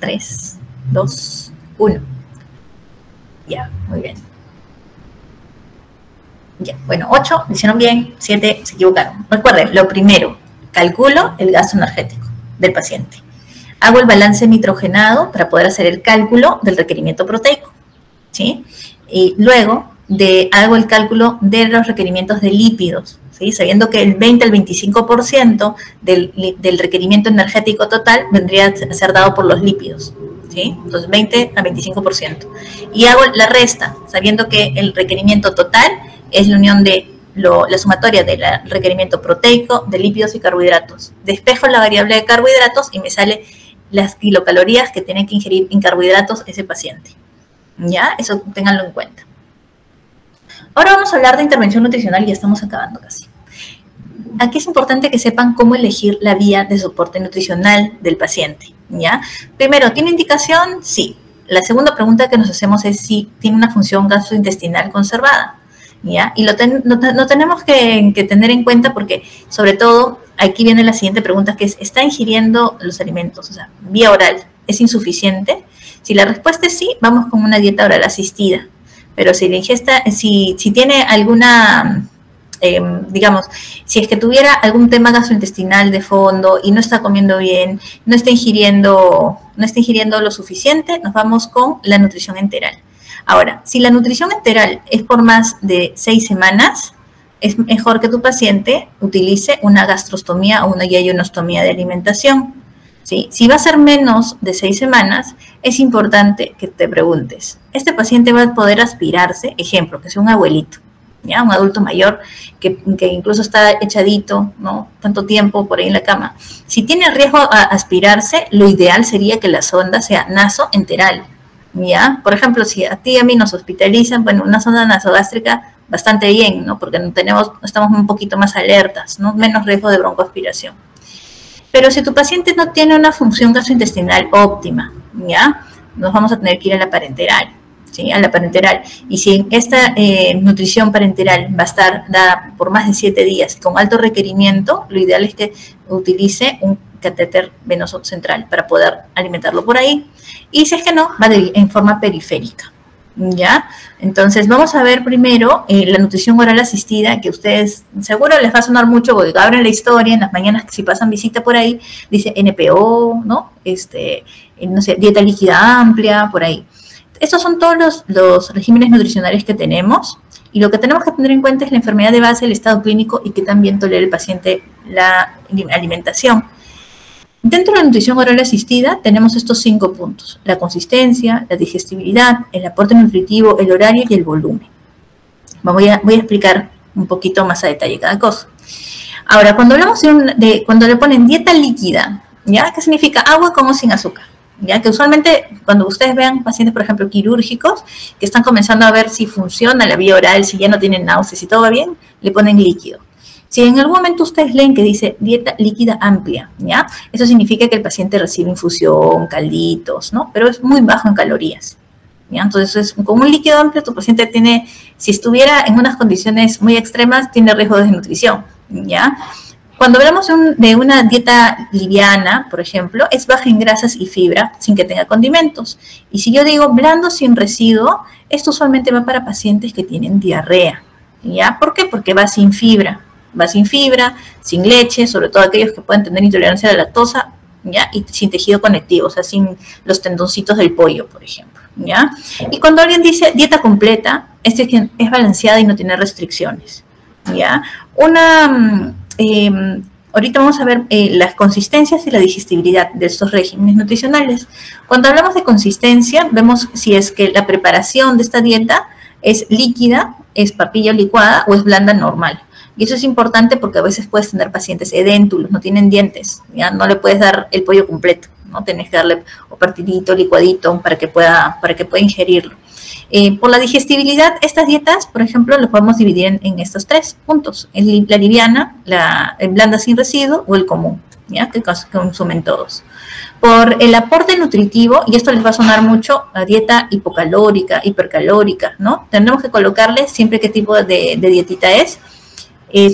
3, 2, 1. Ya, muy bien. Ya, bueno, 8, lo hicieron bien, 7, se equivocaron. Recuerden, lo primero, calculo el gasto energético del paciente. Hago el balance nitrogenado para poder hacer el cálculo del requerimiento proteico, ¿sí? Y luego hago el cálculo de los requerimientos de lípidos, ¿sí? Sabiendo que el 20 al 25% del requerimiento energético total vendría a ser dado por los lípidos, ¿sí? Entonces, 20 al 25%. Y hago la resta, sabiendo que el requerimiento total es la unión de la sumatoria del requerimiento proteico, de lípidos y carbohidratos. Despejo la variable de carbohidratos y me sale las kilocalorías que tiene que ingerir en carbohidratos ese paciente. ¿Ya? Eso ténganlo en cuenta. Ahora vamos a hablar de intervención nutricional y ya estamos acabando casi. Aquí es importante que sepan cómo elegir la vía de soporte nutricional del paciente. ¿Ya? Primero, ¿tiene indicación? Sí. La segunda pregunta que nos hacemos es si tiene una función gastrointestinal conservada. ¿Ya? Y lo tenemos que tener en cuenta porque, sobre todo, aquí viene la siguiente pregunta, que es, ¿está ingiriendo los alimentos? O sea, vía oral, ¿es insuficiente? Si la respuesta es sí, vamos con una dieta oral asistida. Pero si la ingesta, si tiene alguna, digamos, si es que tuviera algún tema gastrointestinal de fondo y no está comiendo bien, no está ingiriendo lo suficiente, nos vamos con la nutrición enteral. Ahora, si la nutrición enteral es por más de 6 semanas, es mejor que tu paciente utilice una gastrostomía o una yeyunostomía de alimentación, ¿sí? Si va a ser menos de 6 semanas, es importante que te preguntes, ¿este paciente va a poder aspirarse? Ejemplo, que sea un abuelito, ¿ya? Un adulto mayor que incluso está echadito, ¿no? Tanto tiempo por ahí en la cama. Si tiene riesgo a aspirarse, lo ideal sería que la sonda sea nasoenteral. ¿Ya? Por ejemplo, si a ti y a mí nos hospitalizan, bueno, una sonda nasogástrica bastante bien, ¿no? Porque estamos un poquito más alertas, ¿no? Menos riesgo de broncoaspiración. Pero si tu paciente no tiene una función gastrointestinal óptima, ¿ya? Nos vamos a tener que ir a la parenteral, ¿sí? A la parenteral. Y si esta nutrición parenteral va a estar dada por más de 7 días con alto requerimiento, lo ideal es que utilice un catéter venoso central para poder alimentarlo por ahí. Y si es que no, va en forma periférica, ¿ya? Entonces, vamos a ver primero la nutrición oral asistida, que ustedes seguro les va a sonar mucho porque abren la historia en las mañanas, si pasan visita por ahí, dice NPO, ¿no? No sé, dieta líquida amplia, por ahí. Estos son todos los regímenes nutricionales que tenemos y lo que tenemos que tener en cuenta es la enfermedad de base, el estado clínico y que también tolere el paciente la alimentación. Dentro de la nutrición oral asistida tenemos estos 5 puntos: la consistencia, la digestibilidad, el aporte nutritivo, el horario y el volumen. Voy a explicar un poquito más a detalle cada cosa. Ahora, cuando hablamos cuando le ponen dieta líquida, ¿ya? ¿Qué significa? Agua con o sin azúcar. ¿Ya? Que usualmente cuando ustedes vean pacientes, por ejemplo, quirúrgicos, que están comenzando a ver si funciona la vía oral, si ya no tienen náuseas, si todo va bien, le ponen líquido. Si en algún momento ustedes leen que dice dieta líquida amplia, ¿ya? Eso significa que el paciente recibe infusión, calditos, ¿no? Pero es muy bajo en calorías, ¿ya? Entonces, con un líquido amplio, tu paciente tiene, si estuviera en unas condiciones muy extremas, tiene riesgo de desnutrición, ¿ya? Cuando hablamos de una dieta liviana, por ejemplo, es baja en grasas y fibra, sin que tenga condimentos. Y si yo digo blando sin residuo, esto usualmente va para pacientes que tienen diarrea, ¿ya? ¿Por qué? Porque va sin fibra. Va sin fibra, sin leche, sobre todo aquellos que pueden tener intolerancia a la lactosa, ¿ya? Y sin tejido conectivo, o sea, sin los tendoncitos del pollo, por ejemplo, ¿ya? Y cuando alguien dice dieta completa, es balanceada y no tiene restricciones, ¿ya? Ahorita vamos a ver las consistencias y la digestibilidad de estos regímenes nutricionales. Cuando hablamos de consistencia, vemos si es que la preparación de esta dieta es líquida, es papilla licuada o es blanda normal. Y eso es importante porque a veces puedes tener pacientes edéntulos, no tienen dientes, ya no le puedes dar el pollo completo, ¿no? Tienes que darle o partidito, licuadito, para que pueda ingerirlo. Por la digestibilidad, estas dietas, por ejemplo, las podemos dividir en estos 3 puntos: la liviana, la blanda sin residuo o el común, ¿ya? Que consumen todos. Por el aporte nutritivo, y esto les va a sonar mucho, la dieta hipocalórica, hipercalórica, ¿no? Tendremos que colocarle siempre qué tipo de dietita es.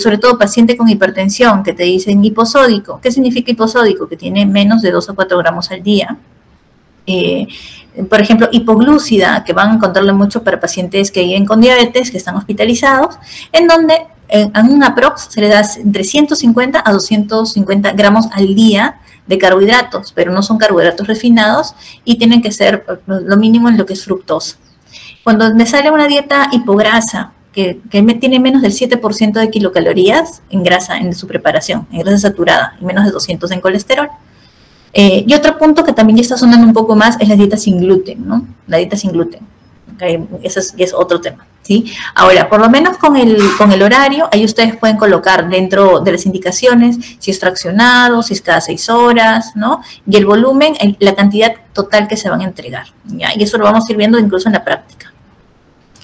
Sobre todo paciente con hipertensión, que te dicen hiposódico. ¿Qué significa hiposódico? Que tiene menos de 2 a 4 gramos al día. Por ejemplo, hipoglúcida, que van a encontrarlo mucho para pacientes que viven con diabetes, que están hospitalizados, en donde a un aprox se le da entre 150 a 250 gramos al día de carbohidratos, pero no son carbohidratos refinados y tienen que ser lo mínimo en lo que es fructosa. Cuando me sale una dieta hipograsa, que tiene menos del 7% de kilocalorías en grasa en su preparación, en grasa saturada, y menos de 200 en colesterol. Y otro punto que también ya está sonando un poco más es la dieta sin gluten, ¿no? La dieta sin gluten. Okay, eso es otro tema, ¿sí? Ahora, por lo menos con el horario, ahí ustedes pueden colocar dentro de las indicaciones si es fraccionado, si es cada 6 horas, ¿no? Y el volumen, la cantidad total que se van a entregar, ¿ya? Y eso lo vamos a ir viendo incluso en la práctica.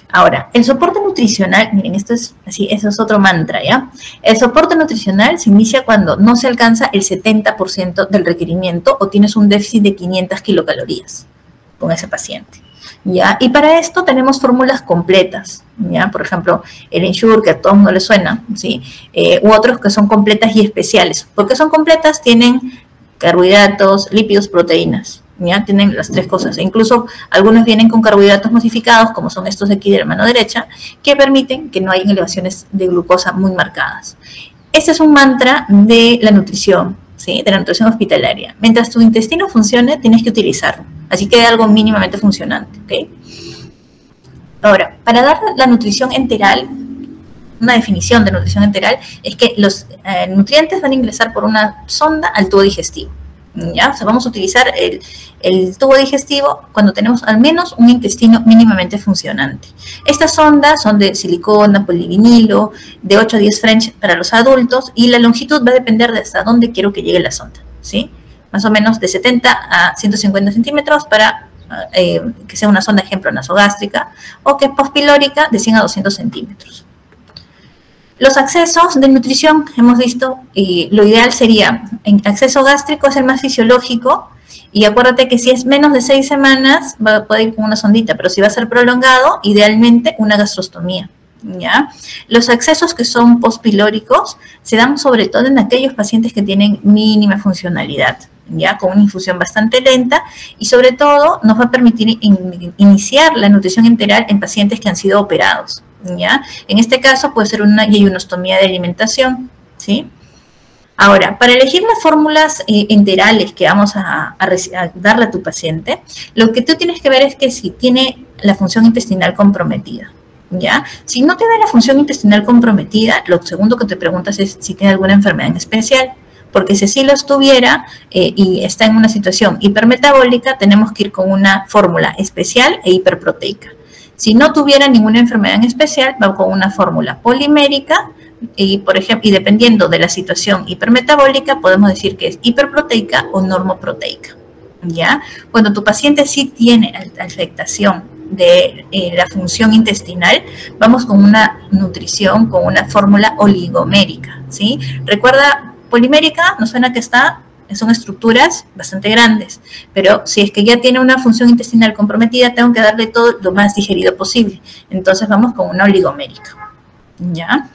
Ahora, el soporte nutricional, miren, esto es así, eso es otro mantra, ¿ya? El soporte nutricional se inicia cuando no se alcanza el 70% del requerimiento o tienes un déficit de 500 kilocalorías con ese paciente, ¿ya? Y para esto tenemos fórmulas completas, ¿ya? Por ejemplo, el Ensure, que a todos no les suena, ¿sí? U otros que son completas y especiales. ¿Por qué son completas? Tienen carbohidratos, lípidos, proteínas, ¿ya? Tienen las 3 cosas. E incluso algunos vienen con carbohidratos modificados, como son estos de aquí de la mano derecha, que permiten que no haya elevaciones de glucosa muy marcadas. Este es un mantra de la nutrición, ¿sí? De la nutrición hospitalaria. Mientras tu intestino funcione, tienes que utilizarlo. Así que algo mínimamente funcionante, ¿ok? Ahora, para dar la nutrición enteral, una definición de nutrición enteral es que los nutrientes van a ingresar por una sonda al tubo digestivo, ¿ya? O sea, vamos a utilizar el tubo digestivo cuando tenemos al menos un intestino mínimamente funcionante. Estas sondas son de silicona, polivinilo, de 8 a 10 French para los adultos, y la longitud va a depender de hasta dónde quiero que llegue la sonda, ¿sí? Más o menos de 70 a 150 centímetros para que sea una sonda, ejemplo, nasogástrica, o que pospilórica de 100 a 200 centímetros. Los accesos de nutrición, hemos visto, y lo ideal sería, en acceso gástrico es el más fisiológico, y acuérdate que si es menos de 6 semanas, puede ir con una sondita, pero si va a ser prolongado, idealmente una gastrostomía, ¿ya? Los accesos que son pospilóricos se dan sobre todo en aquellos pacientes que tienen mínima funcionalidad, ya, con una infusión bastante lenta, y sobre todo nos va a permitir iniciar la nutrición enteral en pacientes que han sido operados, ¿ya? En este caso puede ser una yeyunostomía de alimentación, ¿sí? Ahora, para elegir las fórmulas enterales que vamos a darle a tu paciente, lo que tú tienes que ver es que si tiene la función intestinal comprometida, ¿ya? Si no tiene la función intestinal comprometida, lo segundo que te preguntas es si tiene alguna enfermedad en especial, porque si sí los tuviera y está en una situación hipermetabólica, tenemos que ir con una fórmula especial e hiperproteica. Si no tuviera ninguna enfermedad en especial, va con una fórmula polimérica y, por ejemplo, y dependiendo de la situación hipermetabólica, podemos decir que es hiperproteica o normoproteica, ¿ya? Cuando tu paciente sí tiene afectación de la función intestinal, vamos con una nutrición, con una fórmula oligomérica, ¿sí? Recuerda, polimérica nos suena que son estructuras bastante grandes, pero si es que ya tiene una función intestinal comprometida, tengo que darle todo lo más digerido posible. Entonces vamos con una oligomérica, ¿ya?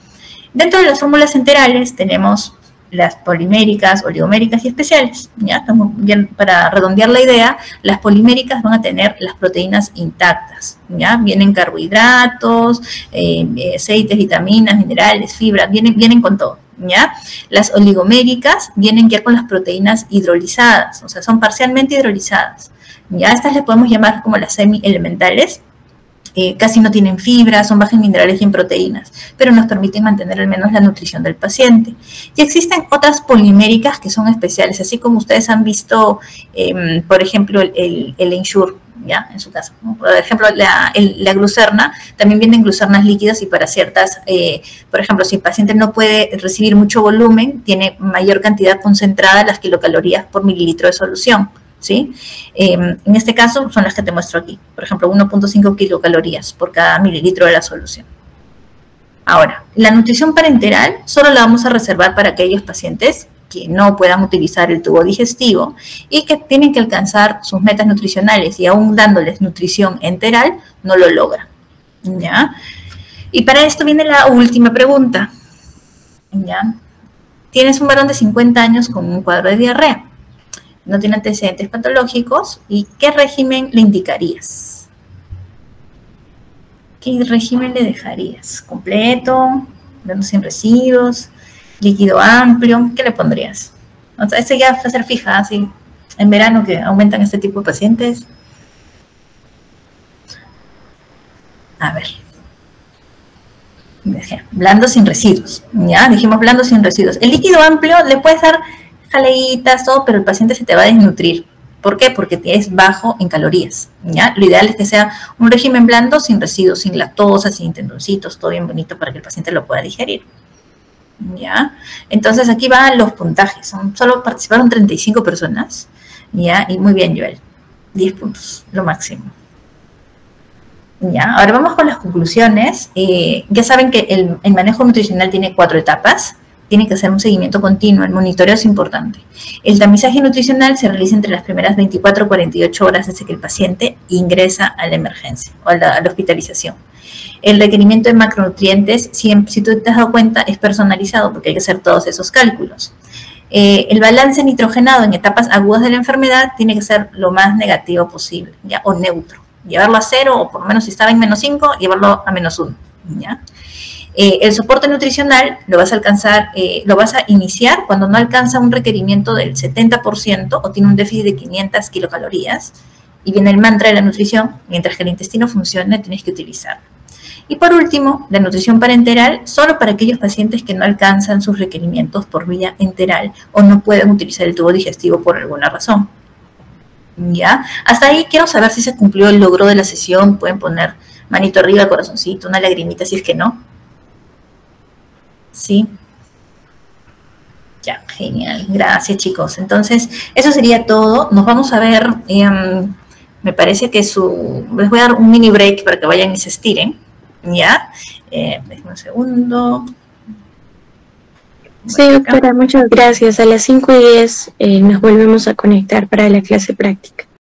Dentro de las fórmulas enterales tenemos las poliméricas, oligoméricas y especiales, ¿ya? Estamos bien, para redondear la idea, las poliméricas van a tener las proteínas intactas, ¿ya? Vienen carbohidratos, aceites, vitaminas, minerales, fibras, vienen con todo, ¿ya? Las oligoméricas vienen ya con las proteínas hidrolizadas, o sea, son parcialmente hidrolizadas, ¿ya? Estas les podemos llamar como las semi-elementales. Casi no tienen fibra, son bajas en minerales y en proteínas, pero nos permiten mantener al menos la nutrición del paciente. Y existen otras poliméricas que son especiales, así como ustedes han visto, por ejemplo, el Ensure, ¿ya? En su caso, ¿no? Por ejemplo, la glucerna, también vienen glucernas líquidas y para ciertas, por ejemplo, si el paciente no puede recibir mucho volumen, tiene mayor cantidad concentrada las kilocalorías por mililitro de solución, ¿sí? En este caso son las que te muestro aquí, por ejemplo, 1.5 kilocalorías por cada mililitro de la solución. Ahora, la nutrición parenteral solo la vamos a reservar para aquellos pacientes que no puedan utilizar el tubo digestivo y que tienen que alcanzar sus metas nutricionales y aún dándoles nutrición enteral, no lo logran, ¿ya? Y para esto viene la última pregunta, ¿ya? Tienes un varón de 50 años con un cuadro de diarrea, no tiene antecedentes patológicos, ¿y qué régimen le indicarías? ¿Qué régimen le dejarías? ¿Completo? ¿Dando sin residuos? ¿Líquido amplio? ¿Qué le pondrías? O sea, este ya va a ser fija, así, en verano que aumentan este tipo de pacientes. A ver. Blando sin residuos, ¿ya? Dijimos blando sin residuos. El líquido amplio le puedes dar jaleitas, todo, pero el paciente se te va a desnutrir. ¿Por qué? Porque es bajo en calorías, ¿ya? Lo ideal es que sea un régimen blando sin residuos, sin lactosa, sin tendoncitos, todo bien bonito para que el paciente lo pueda digerir, ¿ya? Entonces aquí van los puntajes, solo participaron 35 personas, ¿ya? Y muy bien, Joel, 10 puntos, lo máximo. ¿Ya? Ahora vamos con las conclusiones. Ya saben que el manejo nutricional tiene 4 etapas. Tiene que hacer un seguimiento continuo, el monitoreo es importante. El tamizaje nutricional se realiza entre las primeras 24 a 48 horas desde que el paciente ingresa a la emergencia o a la hospitalización. El requerimiento de macronutrientes, si tú te has dado cuenta, es personalizado porque hay que hacer todos esos cálculos. El balance nitrogenado en etapas agudas de la enfermedad tiene que ser lo más negativo posible, ¿ya? O neutro. Llevarlo a 0, o por lo menos si estaba en -5, llevarlo a -1, ¿ya? El soporte nutricional lo vas a alcanzar, lo vas a iniciar cuando no alcanza un requerimiento del 70% o tiene un déficit de 500 kilocalorías, y viene el mantra de la nutrición: mientras que el intestino funcione, tienes que utilizarlo. Y por último, la nutrición parenteral, solo para aquellos pacientes que no alcanzan sus requerimientos por vía enteral o no pueden utilizar el tubo digestivo por alguna razón. ¿Ya? Hasta ahí quiero saber si se cumplió el logro de la sesión. Pueden poner manito arriba, corazoncito, una lagrimita si es que no. ¿Sí? Ya, genial. Gracias, chicos. Entonces, eso sería todo. Nos vamos a ver. Me parece que les voy a dar un mini break para que vayan y se estiren. ¿Ya? Déjenme un segundo. Sí, doctora, muchas gracias. A las 5:10 nos volvemos a conectar para la clase práctica.